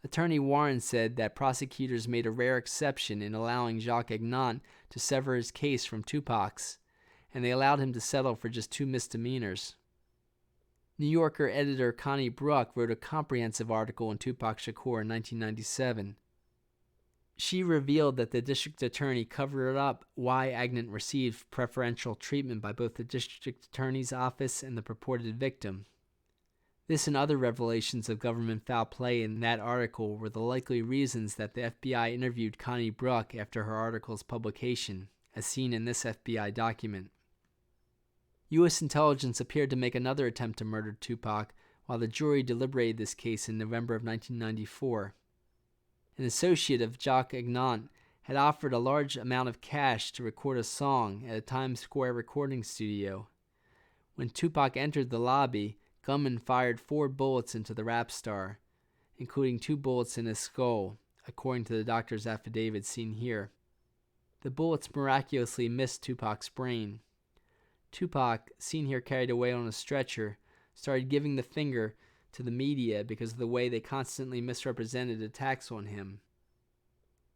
S1: Attorney Warren said that prosecutors made a rare exception in allowing Jacques Agnant to sever his case from Tupac's, and they allowed him to settle for just 2 misdemeanors. New Yorker editor Connie Bruck wrote a comprehensive article on Tupac Shakur in 1997. She revealed that the district attorney covered up why Agnant received preferential treatment by both the district attorney's office and the purported victim. This and other revelations of government foul play in that article were the likely reasons that the FBI interviewed Connie Bruck after her article's publication, as seen in this FBI document. U.S. intelligence appeared to make another attempt to murder Tupac while the jury deliberated this case in November of 1994. An associate of Jacques Agnant had offered a large amount of cash to record a song at a Times Square recording studio. When Tupac entered the lobby, gunmen fired 4 bullets into the rap star, including 2 bullets in his skull, according to the doctor's affidavit seen here. The bullets miraculously missed Tupac's brain. Tupac, seen here carried away on a stretcher, started giving the finger to the media because of the way they constantly misrepresented attacks on him.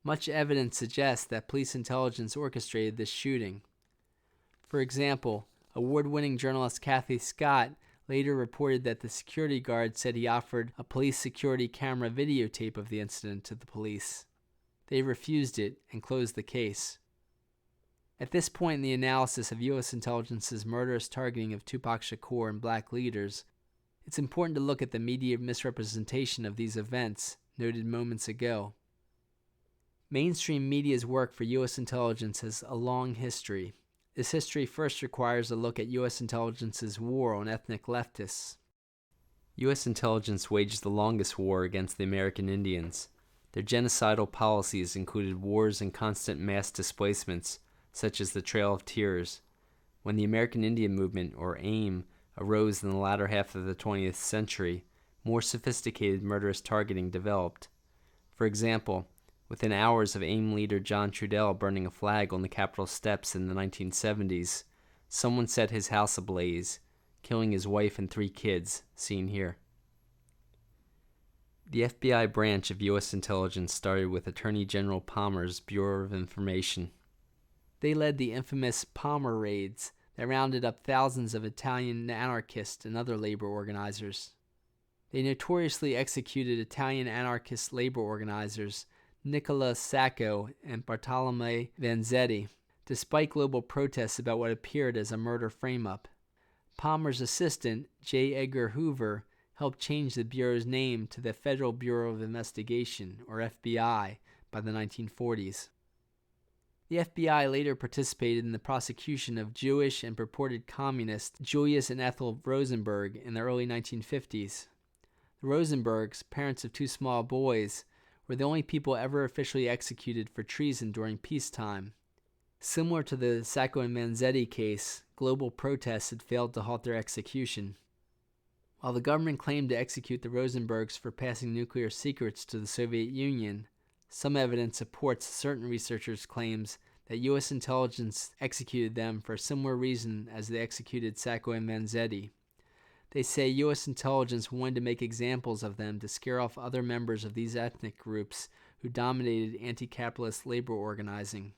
S1: Much evidence suggests that police intelligence orchestrated this shooting. For example, award-winning journalist Kathy Scott later reported that the security guard said he offered a police security camera videotape of the incident to the police. They refused it and closed the case. At this point in the analysis of U.S. intelligence's murderous targeting of Tupac Shakur and black leaders, it's important to look at the media misrepresentation of these events noted moments ago. Mainstream media's work for U.S. intelligence has a long history. This history first requires a look at U.S. intelligence's war on ethnic leftists. U.S. intelligence waged the longest war against the American Indians. Their genocidal policies included wars and constant mass displacements, such as the Trail of Tears. When the American Indian Movement, or AIM, arose in the latter half of the 20th century, more sophisticated murderous targeting developed. For example, within hours of AIM leader John Trudell burning a flag on the Capitol steps in the 1970s, someone set his house ablaze, killing his wife and 3 kids, seen here. The FBI branch of U.S. intelligence started with Attorney General Palmer's Bureau of Information. They led the infamous Palmer raids that rounded up thousands of Italian anarchists and other labor organizers. They notoriously executed Italian anarchist labor organizers Nicola Sacco and Bartolomeo Vanzetti, despite global protests about what appeared as a murder frame-up. Palmer's assistant, J. Edgar Hoover, helped change the Bureau's name to the Federal Bureau of Investigation, or FBI, by the 1940s. The FBI later participated in the prosecution of Jewish and purported communists Julius and Ethel Rosenberg in the early 1950s. The Rosenbergs, parents of 2 small boys, were the only people ever officially executed for treason during peacetime. Similar to the Sacco and Vanzetti case, global protests had failed to halt their execution. While the government claimed to execute the Rosenbergs for passing nuclear secrets to the Soviet Union, some evidence supports certain researchers' claims that U.S. intelligence executed them for a similar reason as they executed Sacco and Vanzetti. They say U.S. intelligence wanted to make examples of them to scare off other members of these ethnic groups who dominated anti-capitalist labor organizing.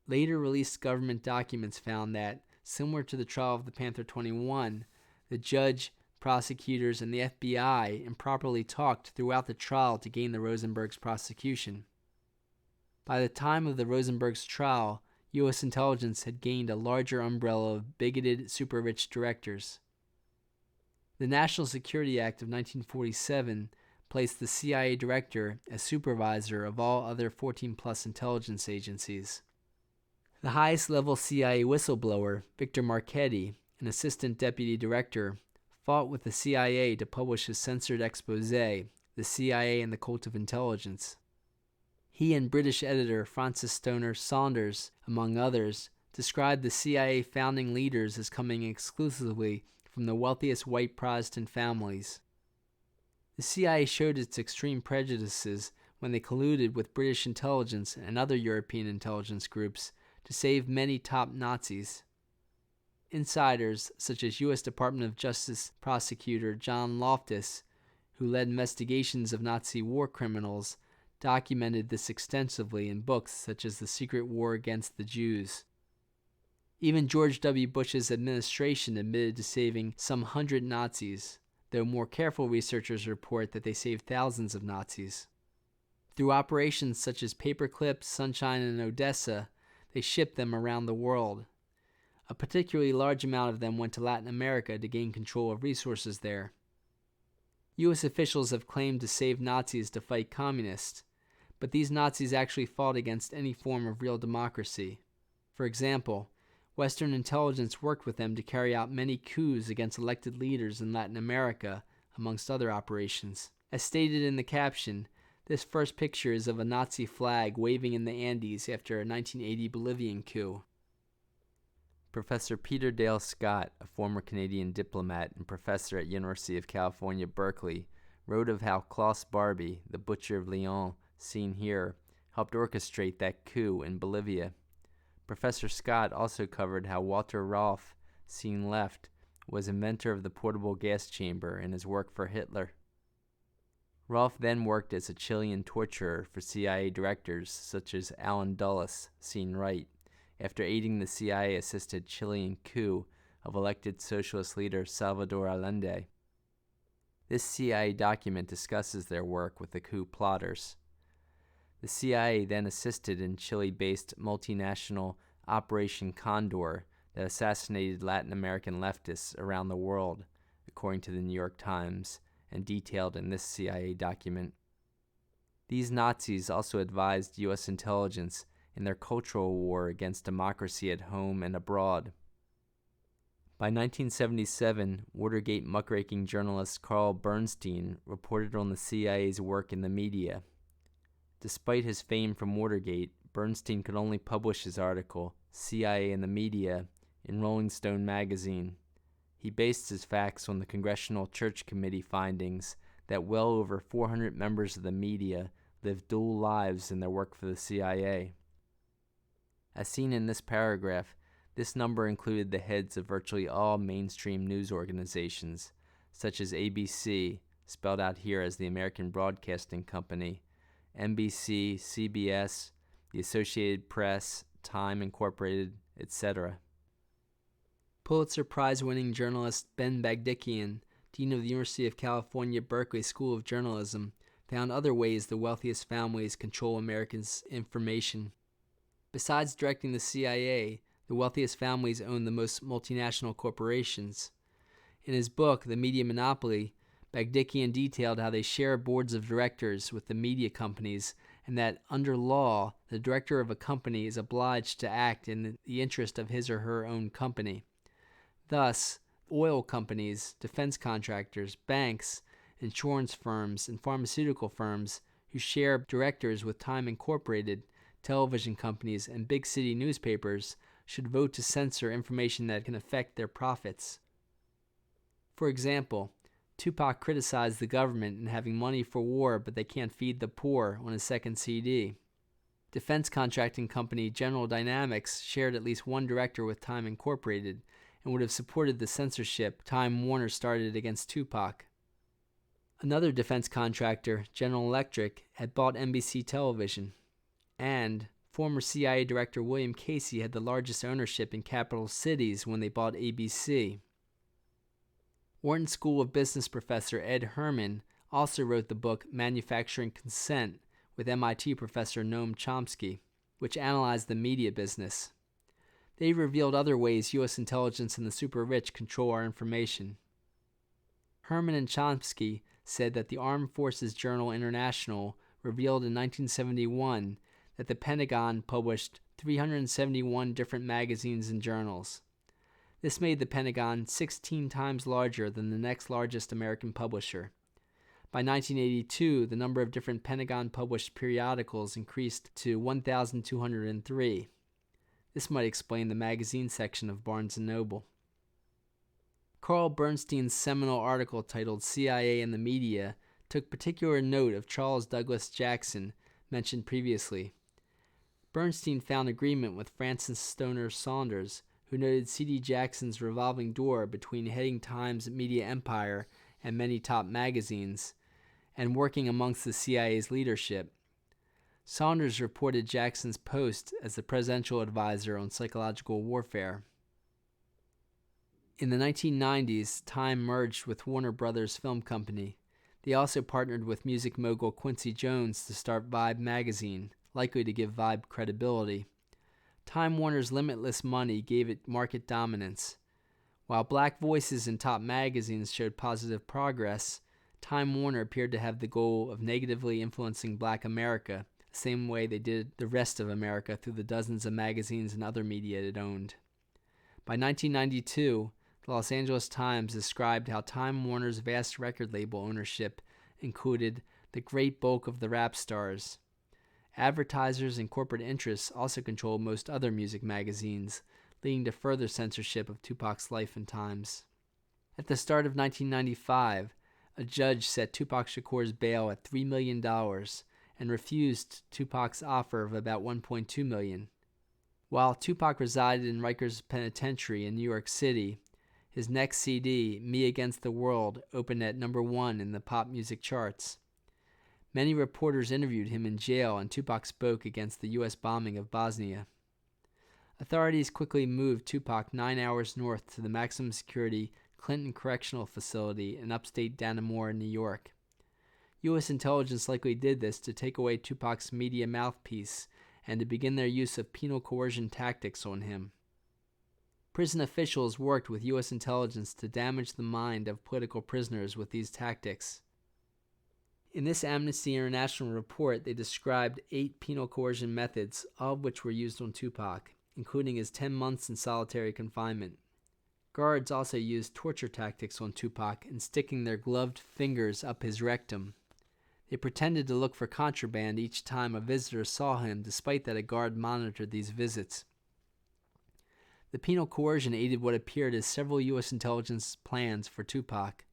S1: Later released government documents found that, similar to the trial of the Panther 21, the judge, prosecutors, and the FBI improperly talked throughout the trial to gain the Rosenbergs' prosecution. By the time of the Rosenbergs' trial, U.S. intelligence had gained a larger umbrella of bigoted, super-rich directors. The National Security Act of 1947 placed the CIA director as supervisor of all other 14-plus intelligence agencies. The highest-level CIA whistleblower, Victor Marchetti, an assistant deputy director, fought with the CIA to publish his censored expose, The CIA and the Cult of Intelligence. He and British editor Francis Stoner Saunders, among others, described the CIA founding leaders as coming exclusively from the wealthiest white Protestant families. The CIA showed its extreme prejudices when they colluded with British intelligence and other European intelligence groups to save many top Nazis. Insiders, such as U.S. Department of Justice prosecutor John Loftus, who led investigations of Nazi war criminals, documented this extensively in books such as The Secret War Against the Jews. Even George W. Bush's administration admitted to saving some 100 Nazis, though more careful researchers report that they saved thousands of Nazis. Through operations such as Paperclip, Sunshine, and Odessa, they shipped them around the world. A particularly large amount of them went to Latin America to gain control of resources there. U.S. officials have claimed to save Nazis to fight communists, but these Nazis actually fought against any form of real democracy. For example, Western intelligence worked with them to carry out many coups against elected leaders in Latin America, amongst other operations. As stated in the caption, this first picture is of a Nazi flag waving in the Andes after a 1980 Bolivian coup. Professor Peter Dale Scott, a former Canadian diplomat and professor at University of California, Berkeley, wrote of how Klaus Barbie, the butcher of Lyon, seen here, helped orchestrate that coup in Bolivia. Professor Scott also covered how Walter Rolfe, seen left, was inventor of the portable gas chamber in his work for Hitler. Rolfe then worked as a Chilean torturer for CIA directors such as Allen Dulles, seen right, after aiding the CIA-assisted Chilean coup of elected socialist leader Salvador Allende. This CIA document discusses their work with the coup plotters. The CIA then assisted in Chile-based multinational Operation Condor that assassinated Latin American leftists around the world, according to the New York Times, and detailed in this CIA document. These Nazis also advised U.S. intelligence in their cultural war against democracy at home and abroad. By 1977, Watergate muckraking journalist Carl Bernstein reported on the CIA's work in the media. Despite his fame from Watergate, Bernstein could only publish his article, CIA in the Media, in Rolling Stone magazine. He based his facts on the Congressional Church Committee findings that well over 400 members of the media lived dual lives in their work for the CIA. As seen in this paragraph, this number included the heads of virtually all mainstream news organizations, such as ABC, spelled out here as the American Broadcasting Company, NBC, CBS, the Associated Press, Time Incorporated, etc. Pulitzer Prize-winning journalist Ben Bagdikian, dean of the University of California, Berkeley School of Journalism, found other ways the wealthiest families control Americans' information. Besides directing the CIA, the wealthiest families own the most multinational corporations. In his book, The Media Monopoly, Bagdikian detailed how they share boards of directors with the media companies and that, under law, the director of a company is obliged to act in the interest of his or her own company. Thus, oil companies, defense contractors, banks, insurance firms, and pharmaceutical firms who share directors with Time Incorporated, television companies, and big city newspapers should vote to censor information that can affect their profits. For example, Tupac criticized the government in having money for war but they can't feed the poor on his second CD. Defense contracting company General Dynamics shared at least one director with Time Incorporated and would have supported the censorship Time Warner started against Tupac. Another defense contractor, General Electric, had bought NBC Television, and former CIA Director William Casey had the largest ownership in capital cities when they bought ABC. Wharton School of Business professor Ed Herman also wrote the book Manufacturing Consent with MIT professor Noam Chomsky, which analyzed the media business. They revealed other ways U.S. intelligence and the super-rich control our information. Herman and Chomsky said that the Armed Forces Journal International revealed in 1971 that the Pentagon published 371 different magazines and journals. This made the Pentagon 16 times larger than the next largest American publisher. By 1982, the number of different Pentagon-published periodicals increased to 1,203. This might explain the magazine section of Barnes & Noble. Carl Bernstein's seminal article titled CIA and the Media took particular note of Charles Douglas Jackson, mentioned previously. Bernstein found agreement with Francis Stoner Saunders, who noted C.D. Jackson's revolving door between heading Time's media empire and many top magazines, and working amongst the CIA's leadership. Saunders reported Jackson's post as the presidential advisor on psychological warfare. In the 1990s, Time merged with Warner Brothers Film Company. They also partnered with music mogul Quincy Jones to start Vibe magazine, likely to give Vibe credibility. Time Warner's limitless money gave it market dominance. While black voices in top magazines showed positive progress, Time Warner appeared to have the goal of negatively influencing black America, the same way they did the rest of America through the dozens of magazines and other media it owned. By 1992, the Los Angeles Times described how Time Warner's vast record label ownership included the great bulk of the rap stars. Advertisers and corporate interests also controlled most other music magazines, leading to further censorship of Tupac's life and times. At the start of 1995, a judge set Tupac Shakur's bail at $3 million and refused Tupac's offer of about $1.2 million. While Tupac resided in Rikers Penitentiary in New York City, his next CD, Me Against the World, opened at number 1 in the pop music charts. Many reporters interviewed him in jail, and Tupac spoke against the U.S. bombing of Bosnia. Authorities quickly moved Tupac 9 hours north to the maximum security Clinton Correctional Facility in upstate Dannemora, New York. U.S. intelligence likely did this to take away Tupac's media mouthpiece and to begin their use of penal coercion tactics on him. Prison officials worked with U.S. intelligence to damage the mind of political prisoners with these tactics. In this Amnesty International report, they described 8 penal coercion methods, all of which were used on Tupac, including his 10 months in solitary confinement. Guards also used torture tactics on Tupac in sticking their gloved fingers up his rectum. They pretended to look for contraband each time a visitor saw him, despite that a guard monitored these visits. The penal coercion aided what appeared as several U.S. intelligence plans for Tupac.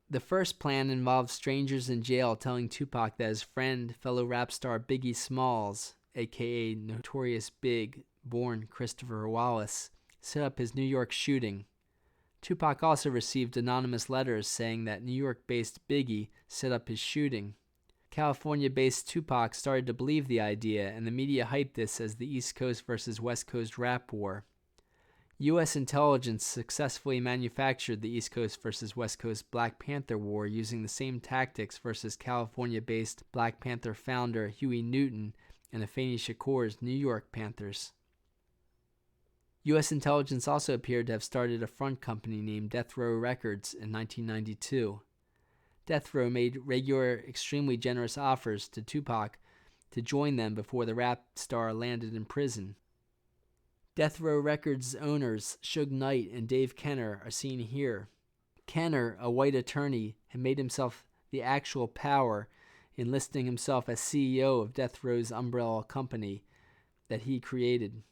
S1: The first plan involved strangers in jail telling Tupac that his friend, fellow rap star Biggie Smalls, aka Notorious Big, born Christopher Wallace, set up his New York shooting. Tupac also received anonymous letters saying that New York-based Biggie set up his shooting. California-based Tupac started to believe the idea, and the media hyped this as the East Coast versus West Coast rap war. U.S. intelligence successfully manufactured the East Coast versus West Coast Black Panther War using the same tactics versus California-based Black Panther founder Huey Newton and Afeni Shakur's New York Panthers. U.S. intelligence also appeared to have started a front company named Death Row Records in 1992. Death Row made regular, extremely generous offers to Tupac to join them before the rap star landed in prison. Death Row Records owners Suge Knight and Dave Kenner are seen here. Kenner, a white attorney, had made himself the actual power, enlisting himself as CEO of Death Row's umbrella company that he created.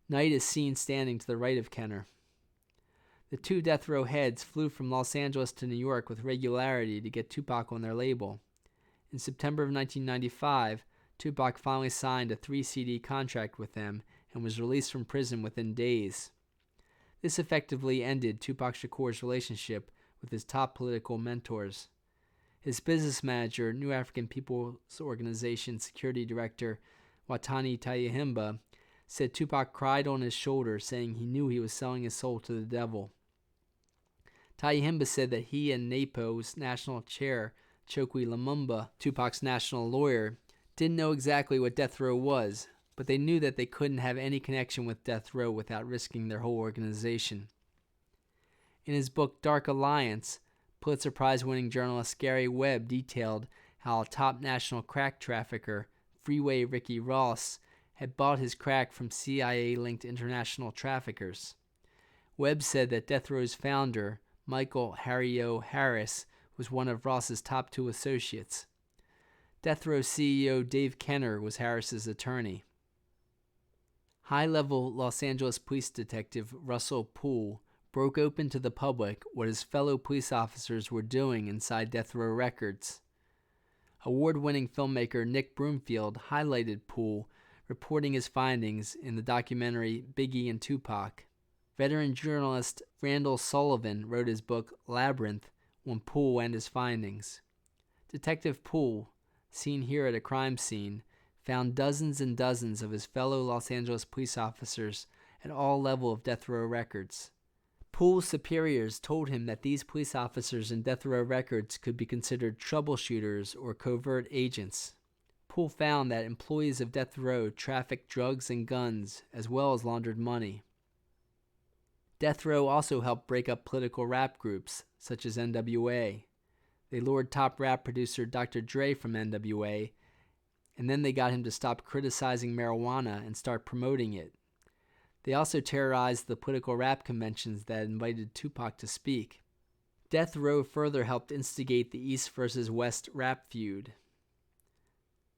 S1: Knight is seen standing to the right of Kenner. The two Death Row heads flew from Los Angeles to New York with regularity to get Tupac on their label. In September of 1995, Tupac finally signed a 3-CD contract with them and was released from prison within days. This effectively ended Tupac Shakur's relationship with his top political mentors. His business manager, New African People's Organization Security Director Watani Tayahimba, said Tupac cried on his shoulder, saying he knew he was selling his soul to the devil. Tayahimba said that he and NAPO's national chair, Chokwe Lumumba, Tupac's national lawyer, didn't know exactly what Death Row was, but they knew that they couldn't have any connection with Death Row without risking their whole organization. In his book Dark Alliance, Pulitzer Prize-winning journalist Gary Webb detailed how a top national crack trafficker, Freeway Ricky Ross, had bought his crack from CIA-linked international traffickers. Webb said that Death Row's founder, Michael Harry O. Harris, was one of Ross's top 2 associates. Death Row CEO Dave Kenner was Harris's attorney. High-level Los Angeles police detective Russell Poole broke open to the public what his fellow police officers were doing inside Death Row Records. Award-winning filmmaker Nick Broomfield highlighted Poole, reporting his findings in the documentary Biggie and Tupac. Veteran journalist Randall Sullivan wrote his book Labyrinth on Poole and his findings. Detective Poole, seen here at a crime scene, found dozens and dozens of his fellow Los Angeles police officers at all levels of Death Row Records. Poole's superiors told him that these police officers in Death Row Records could be considered troubleshooters or covert agents. Poole found that employees of Death Row trafficked drugs and guns, as well as laundered money. Death Row also helped break up political rap groups, such as NWA. They lured top rap producer Dr. Dre from NWA, and then they got him to stop criticizing marijuana and start promoting it. They also terrorized the political rap conventions that invited Tupac to speak. Death Row further helped instigate the East versus West rap feud.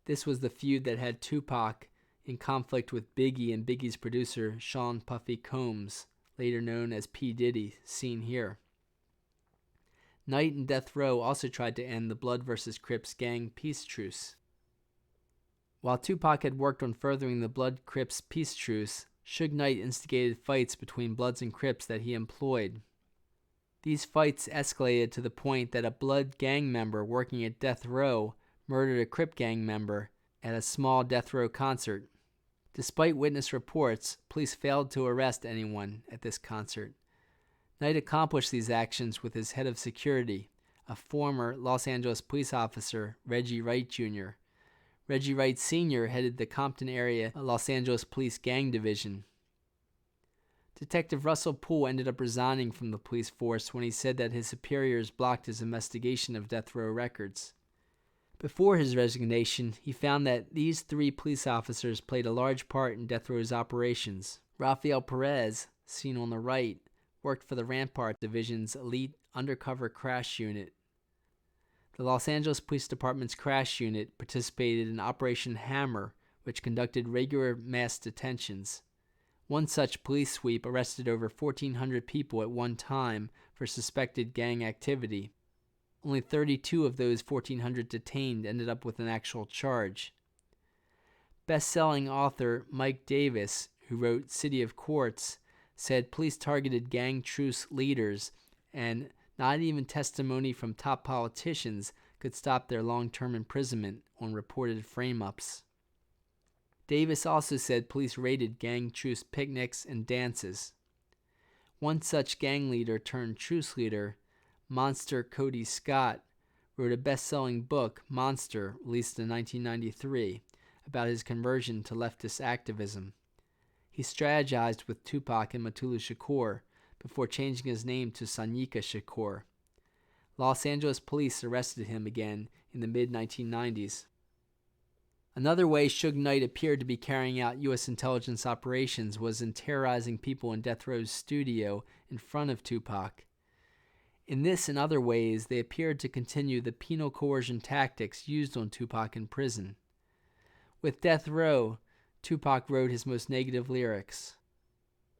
S1: This was the feud that had Tupac in conflict with Biggie and Biggie's producer Sean Puffy Combs, later known as P. Diddy, seen here. Knight and Death Row also tried to end the Blood vs. Crips gang peace truce. While Tupac had worked on furthering the Blood-Crips peace truce, Suge Knight instigated fights between Bloods and Crips that he employed. These fights escalated to the point that a Blood gang member working at Death Row murdered a Crip gang member at a small Death Row concert. Despite witness reports, police failed to arrest anyone at this concert. Knight accomplished these actions with his head of security, a former Los Angeles police officer, Reggie Wright Jr. Reggie Wright Sr. headed the Compton area Los Angeles Police Gang Division. Detective Russell Poole ended up resigning from the police force when he said that his superiors blocked his investigation of Death Row records. Before his resignation, he found that these 3 police officers played a large part in Death Row's operations. Rafael Perez, seen on the right, worked for the Rampart Division's elite undercover crash unit. The Los Angeles Police Department's crash unit participated in Operation Hammer, which conducted regular mass detentions. One such police sweep arrested over 1,400 people at one time for suspected gang activity. Only 32 of those 1,400 detained ended up with an actual charge. Best-selling author Mike Davis, who wrote City of Quartz, said police targeted gang truce leaders, and not even testimony from top politicians could stop their long-term imprisonment on reported frame-ups. Davis also said police raided gang truce picnics and dances. One such gang leader turned truce leader, Monster Cody Scott, wrote a best-selling book, Monster, released in 1993, about his conversion to leftist activism. He strategized with Tupac and Mutulu Shakur before changing his name to Sanyika Shakur. Los Angeles police arrested him again in the mid-1990s. Another way Suge Knight appeared to be carrying out U.S. intelligence operations was in terrorizing people in Death Row's studio in front of Tupac. In this and other ways, they appeared to continue the penal coercion tactics used on Tupac in prison. With Death Row, Tupac wrote his most negative lyrics.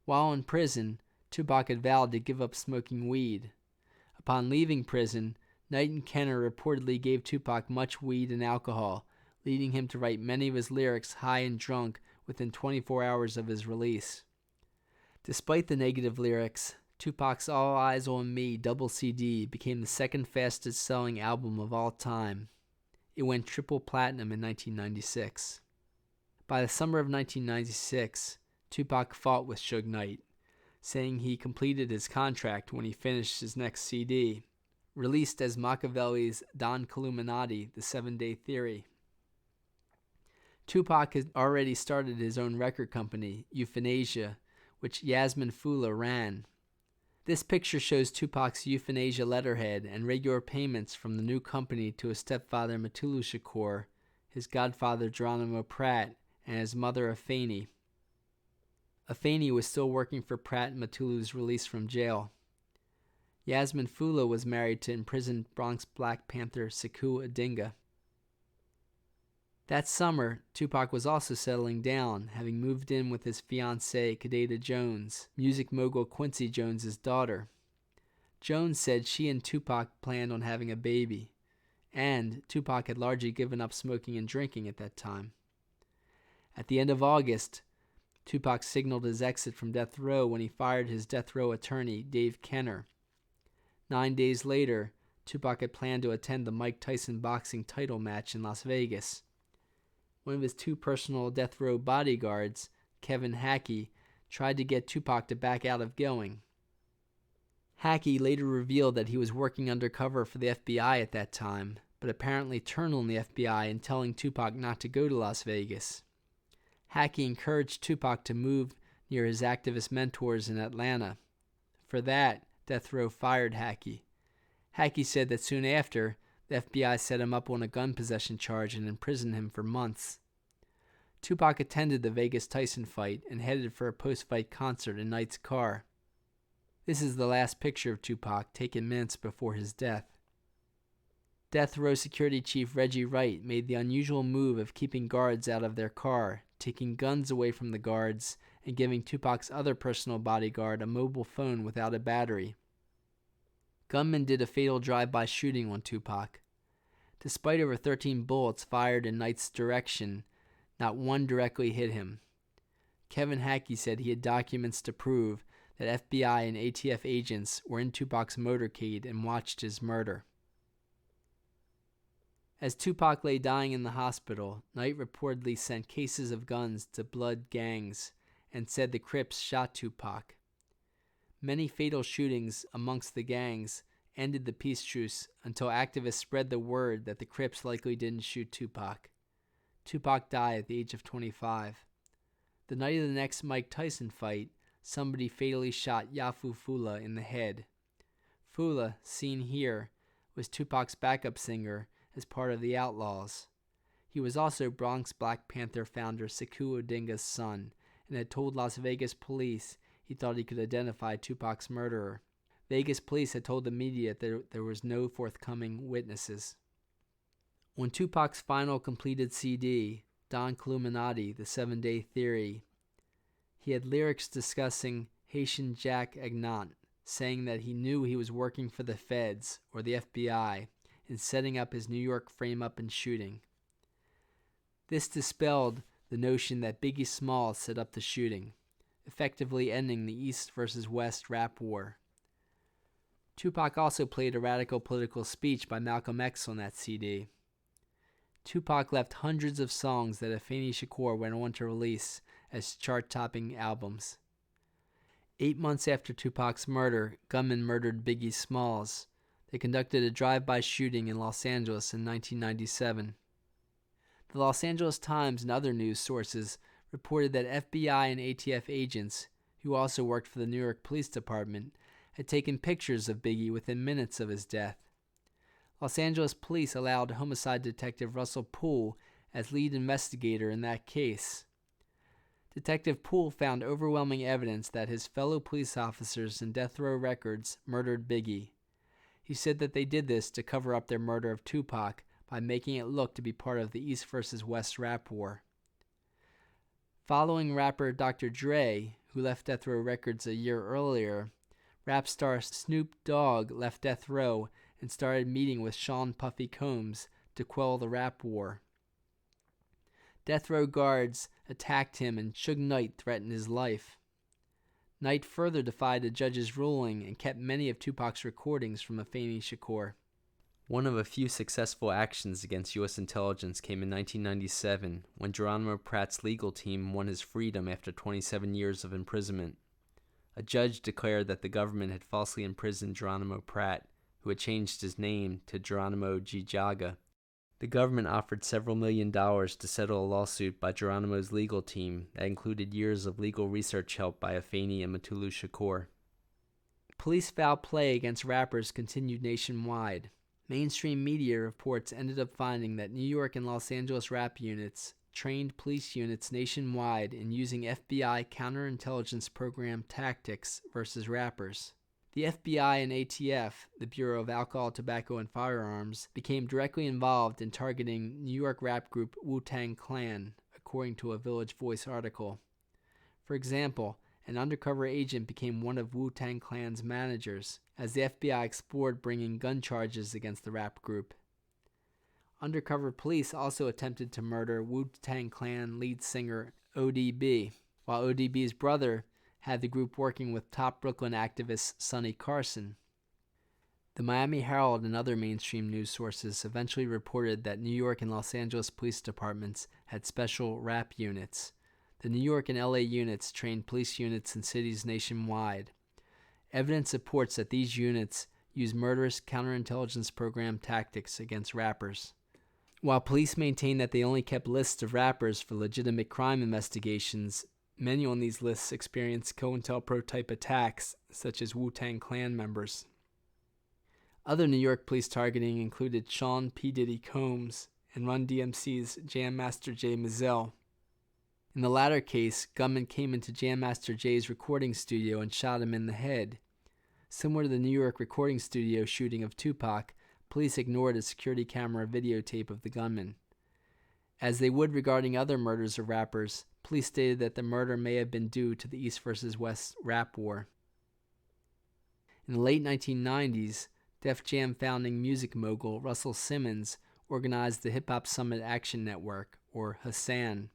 S1: While in prison, Tupac had vowed to give up smoking weed. Upon leaving prison, Knight and Kenner reportedly gave Tupac much weed and alcohol, leading him to write many of his lyrics high and drunk within 24 hours of his release. Despite the negative lyrics, Tupac's All Eyes on Me double CD became the second fastest selling album of all time. It went triple platinum in 1996. By the summer of 1996, Tupac fought with Suge Knight, saying he completed his contract when he finished his next CD, released as Machiavelli's Don Columinati, The 7-Day Theory. Tupac had already started his own record company, Euthanasia, which Yasmin Fula ran. This picture shows Tupac's Euthanasia letterhead and regular payments from the new company to his stepfather Mutulu Shakur, his godfather Geronimo Pratt, and his mother Afeni. Afeni was still working for Pratt and Mutulu's release from jail. Yasmin Fula was married to imprisoned Bronx Black Panther Sekou Odinga. That summer, Tupac was also settling down, having moved in with his fiancée, Kadeda Jones, music mogul Quincy Jones's daughter. Jones said she and Tupac planned on having a baby, and Tupac had largely given up smoking and drinking at that time. At the end of August, Tupac signaled his exit from Death Row when he fired his Death Row attorney, Dave Kenner. 9 days later, Tupac had planned to attend the Mike Tyson boxing title match in Las Vegas. One of his 2 personal Death Row bodyguards, Kevin Hackey, tried to get Tupac to back out of going. Hackey later revealed that he was working undercover for the FBI at that time, but apparently turned on the FBI in telling Tupac not to go to Las Vegas. Hackey encouraged Tupac to move near his activist mentors in Atlanta. For that, Death Row fired Hackey. Hackey said that soon after, the FBI set him up on a gun possession charge and imprisoned him for months. Tupac attended the Vegas Tyson fight and headed for a post-fight concert in Knight's car. This is the last picture of Tupac taken minutes before his death. Death Row Security Chief Reggie Wright made the unusual move of keeping guards out of their car, taking guns away from the guards, and giving Tupac's other personal bodyguard a mobile phone without a battery. gunman did a fatal drive-by shooting on Tupac. Despite over 13 bullets fired in Knight's direction, not one directly hit him. Kevin Hackey said he had documents to prove that FBI and ATF agents were in Tupac's motorcade and watched his murder. As Tupac lay dying in the hospital, Knight reportedly sent cases of guns to Blood gangs and said the Crips shot Tupac. Many fatal shootings amongst the gangs ended the peace truce until activists spread the word that the Crips likely didn't shoot Tupac. Tupac died at the age of 25. The night of the next Mike Tyson fight, somebody fatally shot Yafu Fula in the head. Fula, seen here, was Tupac's backup singer as part of the Outlaws. He was also Bronx Black Panther founder Sekou Odinga's son and had told Las Vegas police he thought he could identify Tupac's murderer. Vegas police had told the media that there was no forthcoming witnesses. On Tupac's final completed CD, Don Columinati, The 7-Day Theory, he had lyrics discussing Haitian Jack Agnant, saying that he knew he was working for the feds, or the FBI, in setting up his New York frame-up and shooting. This dispelled the notion that Biggie Smalls set up the shooting, effectively ending the East versus West rap war. Tupac also played a radical political speech by Malcolm X on that CD. Tupac left hundreds of songs that Afeni Shakur went on to release as chart-topping albums. 8 months after Tupac's murder, gunmen murdered Biggie Smalls. They conducted a drive-by shooting in Los Angeles in 1997. The Los Angeles Times and other news sources reported that FBI and ATF agents, who also worked for the New York Police Department, had taken pictures of Biggie within minutes of his death. Los Angeles police allowed homicide detective Russell Poole as lead investigator in that case. Detective Poole found overwhelming evidence that his fellow police officers and death row records murdered Biggie. He said that they did this to cover up their murder of Tupac by making it look to be part of the East versus West rap war. Following rapper Dr. Dre, who left Death Row Records a year earlier, rap star Snoop Dogg left Death Row and started meeting with Sean Puffy Combs to quell the rap war. Death Row guards attacked him and Suge Knight threatened his life. Knight further defied the judge's ruling and kept many of Tupac's recordings from Afeni Shakur. One of a few successful actions against U.S. intelligence came in 1997 when Geronimo Pratt's legal team won his freedom after 27 years of imprisonment. A judge declared that the government had falsely imprisoned Geronimo Pratt, who had changed his name to Geronimo Gijaga. The government offered several $1 million to settle a lawsuit by Geronimo's legal team that included years of legal research help by Afeni and Mutulu Shakur. Police foul play against rappers continued nationwide. Mainstream media reports ended up finding that New York and Los Angeles rap units trained police units nationwide in using FBI counterintelligence program tactics versus rappers. The FBI and ATF, the Bureau of Alcohol, Tobacco, and Firearms, became directly involved in targeting New York rap group Wu-Tang Clan, according to a Village Voice article. For example, an undercover agent became one of Wu-Tang Clan's managers, as the FBI explored bringing gun charges against the rap group. Undercover police also attempted to murder Wu-Tang Clan lead singer ODB, while ODB's brother had the group working with top Brooklyn activist Sonny Carson. The Miami Herald and other mainstream news sources eventually reported that New York and Los Angeles police departments had special rap units. The New York and LA units trained police units in cities nationwide. Evidence supports that these units use murderous counterintelligence program tactics against rappers. While police maintain that they only kept lists of rappers for legitimate crime investigations, many on these lists experienced COINTELPRO-type attacks, such as Wu-Tang Clan members. Other New York police targeting included Sean P. Diddy Combs and Run DMC's Jam Master Jay Mizell. In the latter case, gunmen came into Jam Master Jay's recording studio and shot him in the head. Similar to the New York recording studio shooting of Tupac, police ignored a security camera videotape of the gunman. As they would regarding other murders of rappers, police stated that the murder may have been due to the East versus West rap war. In the late 1990s, Def Jam founding music mogul Russell Simmons organized the Hip Hop Summit Action Network, or Hassan.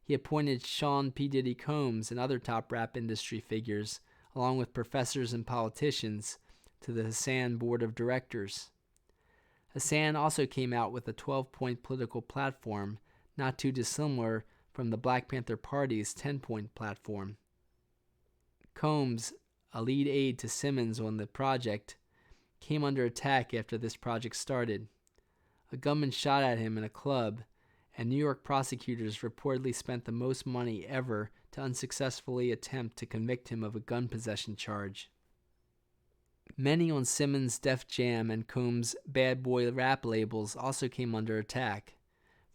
S1: He appointed Sean P. Diddy Combs and other top rap industry figures, along with professors and politicians, to the Hassan Board of Directors. Hassan also came out with a 12-point political platform, not too dissimilar from the Black Panther Party's 10-point platform. Combs, a lead aide to Simmons on the project, came under attack after this project started. A gunman shot at him in a club, and New York prosecutors reportedly spent the most money ever to unsuccessfully attempt to convict him of a gun possession charge. Many on Simmons' Def Jam and Combs' Bad Boy rap labels also came under attack.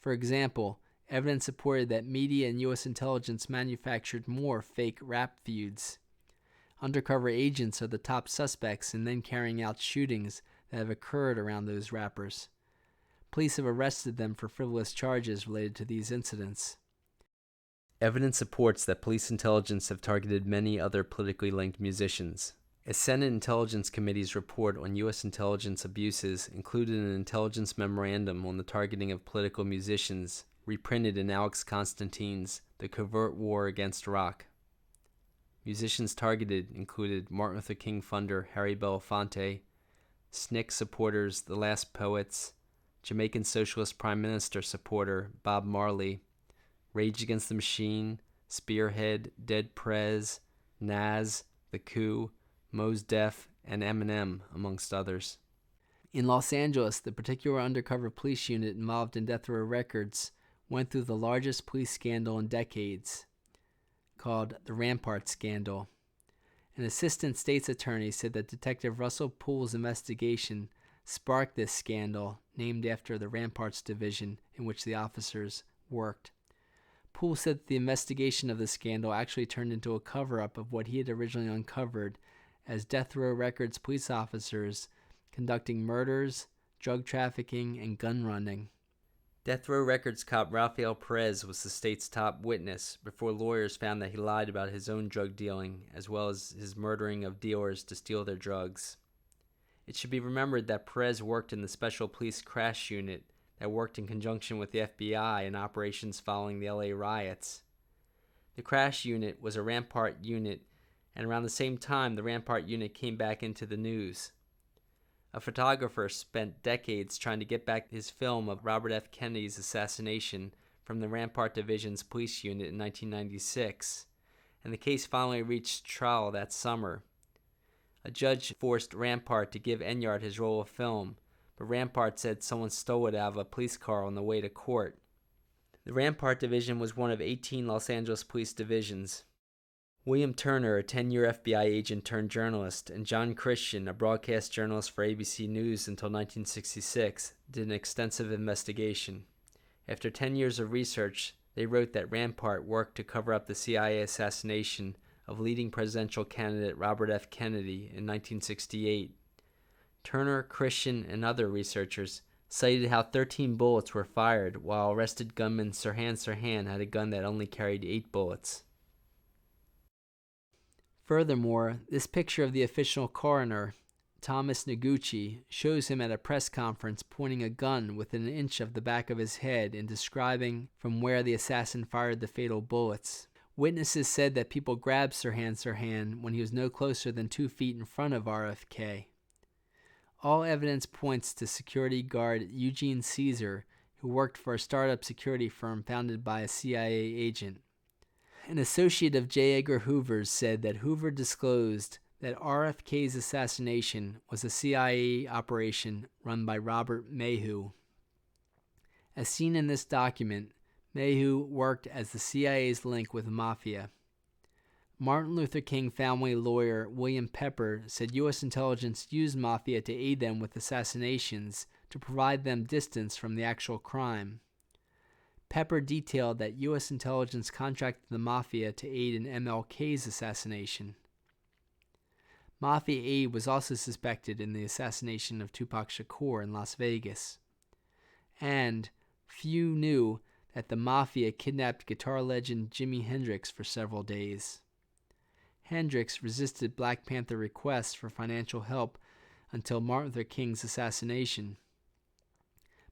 S1: For example, evidence supported that media and U.S. intelligence manufactured more fake rap feuds. Undercover agents are the top suspects in then carrying out shootings that have occurred around those rappers. Police have arrested them for frivolous charges related to these incidents. Evidence supports that police intelligence have targeted many other politically linked musicians. A Senate Intelligence Committee's report on U.S. intelligence abuses included an intelligence memorandum on the targeting of political musicians, reprinted in Alex Constantine's The Covert War Against Rock. Musicians targeted included Martin Luther King funder Harry Belafonte, SNCC supporters The Last Poets, Jamaican Socialist Prime Minister supporter Bob Marley, Rage Against the Machine, Spearhead, Dead Prez, Nas, The Coup, Mos Def, and Eminem, amongst others. In Los Angeles, the particular undercover police unit involved in Death Row Records went through the largest police scandal in decades, called the Rampart Scandal. An assistant state's attorney said that Detective Russell Poole's investigation sparked this scandal, named after the Ramparts division in which the officers worked. Poole said that the investigation of the scandal actually turned into a cover-up of what he had originally uncovered as Death Row Records police officers conducting murders, drug trafficking, and gun running. Death Row Records cop Rafael Perez was the state's top witness before lawyers found that he lied about his own drug dealing as well as his murdering of dealers to steal their drugs. It should be remembered that Perez worked in the Special Police Crash Unit that worked in conjunction with the FBI in operations following the LA riots. The Crash Unit was a Rampart unit, and around the same time the Rampart unit came back into the news. A photographer spent decades trying to get back his film of Robert F. Kennedy's assassination from the Rampart Division's police unit in 1996, and the case finally reached trial that summer. A judge forced Rampart to give Enyart his roll of film, but Rampart said someone stole it out of a police car on the way to court. The Rampart Division was one of 18 Los Angeles police divisions. William Turner, a 10-year FBI agent turned journalist, and John Christian, a broadcast journalist for ABC News until 1966, did an extensive investigation. After 10 years of research, they wrote that Rampart worked to cover up the CIA assassination of leading presidential candidate Robert F. Kennedy in 1968. Turner, Christian, and other researchers cited how 13 bullets were fired, while arrested gunman Sirhan Sirhan had a gun that only carried 8 bullets. Furthermore, this picture of the official coroner, Thomas Noguchi, shows him at a press conference pointing a gun within an inch of the back of his head and describing from where the assassin fired the fatal bullets. Witnesses said that people grabbed Sirhan Sirhan when he was no closer than 2 feet in front of RFK. All evidence points to security guard Eugene Caesar, who worked for a startup security firm founded by a CIA agent. An associate of J. Edgar Hoover's said that Hoover disclosed that RFK's assassination was a CIA operation run by Robert Mayhew. As seen in this document, Mayhew worked as the CIA's link with the Mafia. Martin Luther King family lawyer William Pepper said U.S. intelligence used Mafia to aid them with assassinations to provide them distance from the actual crime. Pepper detailed that U.S. intelligence contracted the Mafia to aid in MLK's assassination. Mafia aid was also suspected in the assassination of Tupac Shakur in Las Vegas. And few knew that the Mafia kidnapped guitar legend Jimi Hendrix for several days. Hendrix resisted Black Panther requests for financial help until Martin Luther King's assassination.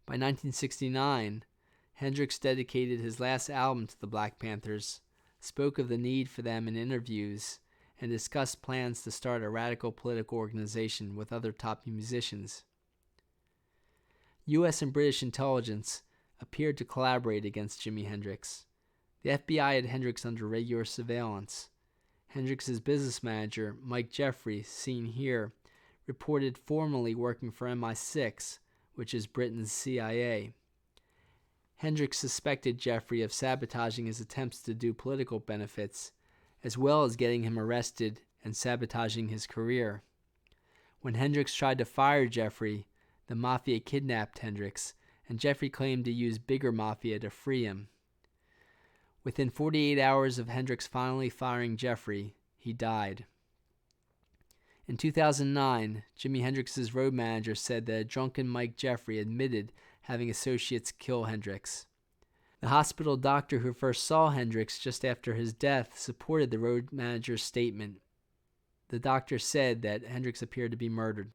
S1: By 1969, Hendrix dedicated his last album to the Black Panthers, spoke of the need for them in interviews, and discussed plans to start a radical political organization with other top musicians. U.S. and British intelligence appeared to collaborate against Jimi Hendrix. The FBI had Hendrix under regular surveillance. Hendrix's business manager, Mike Jeffrey, seen here, reported formerly working for MI6, which is Britain's CIA. Hendrix suspected Jeffrey of sabotaging his attempts to do political benefits, as well as getting him arrested and sabotaging his career. When Hendrix tried to fire Jeffrey, the Mafia kidnapped Hendrix, and Jeffrey claimed to use bigger Mafia to free him. Within 48 hours of Hendrix finally firing Jeffrey, he died. In 2009, Jimi Hendrix's road manager said that a drunken Mike Jeffrey admitted having associates kill Hendrix. The hospital doctor who first saw Hendrix just after his death supported the road manager's statement. The doctor said that Hendrix appeared to be murdered.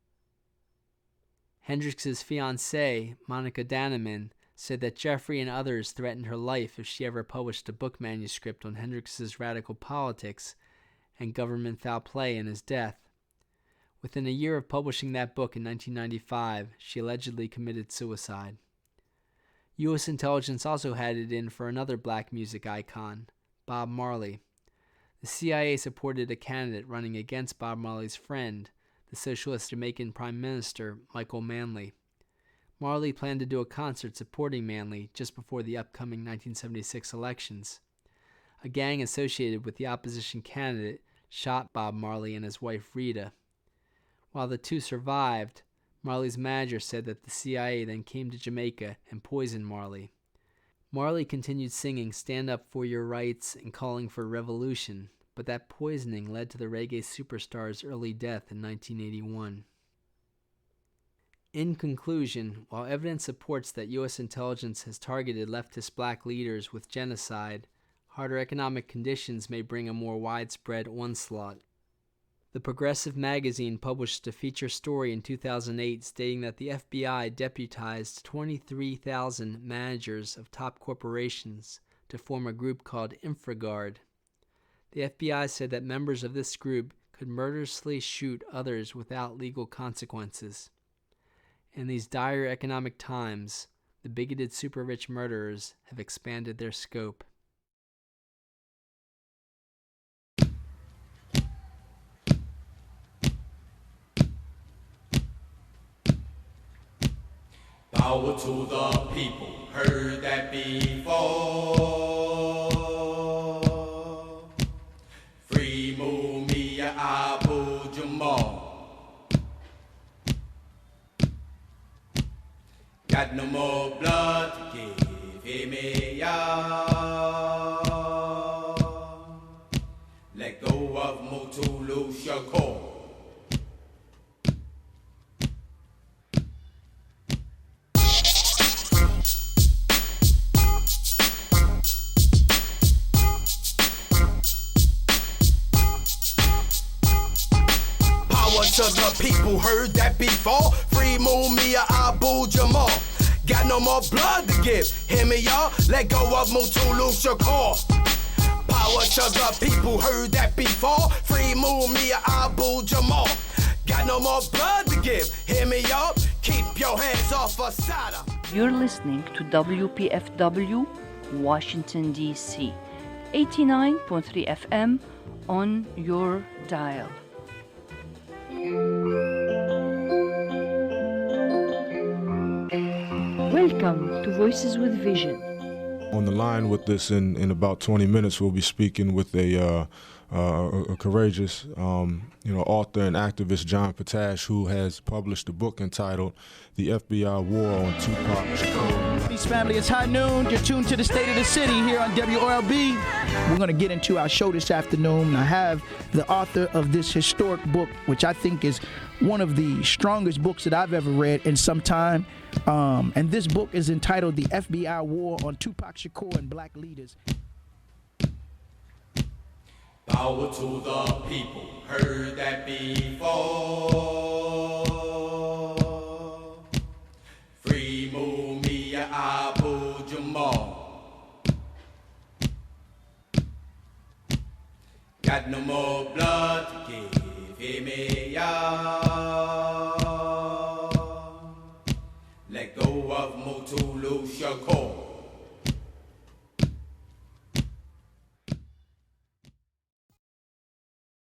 S1: Hendrix's fiancée, Monica Danneman, said that Jeffrey and others threatened her life if she ever published a book manuscript on Hendrix's radical politics and government foul play in his death. Within a year of publishing that book in 1995, she allegedly committed suicide. U.S. intelligence also had it in for another black music icon, Bob Marley. The CIA supported a candidate running against Bob Marley's friend, the socialist Jamaican Prime Minister Michael Manley. Marley planned to do a concert supporting Manley just before the upcoming 1976 elections. A gang associated with the opposition candidate shot Bob Marley and his wife Rita. While the two survived, Marley's manager said that the CIA then came to Jamaica and poisoned Marley. Marley continued singing "Stand Up for Your Rights" and calling for revolution, but that poisoning led to the reggae superstar's early death in 1981. In conclusion, while evidence supports that U.S. intelligence has targeted leftist black leaders with genocide, harder economic conditions may bring a more widespread onslaught. The Progressive magazine published a feature story in 2008 stating that the FBI deputized 23,000 managers of top corporations to form a group called InfraGard. The FBI said that members of this group could murderously shoot others without legal consequences. In these dire economic times, the bigoted super-rich murderers have expanded their scope.
S7: Power to the people, heard that before. Free Mumia Abu Jamal. Got no more blood to give him a let go of Mutulu Shakur. To the people, heard that before. Free Mumia Abu Jamal. Got no more blood to give. Hear me, y'all? Let go of Mutulu Shakur. Power to the people, heard that before. Free Mumia Abu Jamal. Got no more blood to give. Hear me, y'all? Keep your hands off Asada.
S6: You're listening to WPFW, Washington, D.C. 89.3 FM on your dial. Welcome to Voices with Vision.
S8: On the line with us in about 20 minutes, we'll be speaking with a courageous, author and activist, John Potash, who has published a book entitled "The FBI War on Tupac Shakur."
S9: Peace, family. It's high noon. You're tuned to the State of the City here on WOLB. We're going to get into our show this afternoon. I have the author of this historic book, which I think is one of the strongest books that I've ever read in some time. And this book is entitled "The FBI War on Tupac Shakur and Black Leaders."
S7: Power to the people, heard that before. blood to give. Hear me, y'all. Let go of Mutulu Shakur.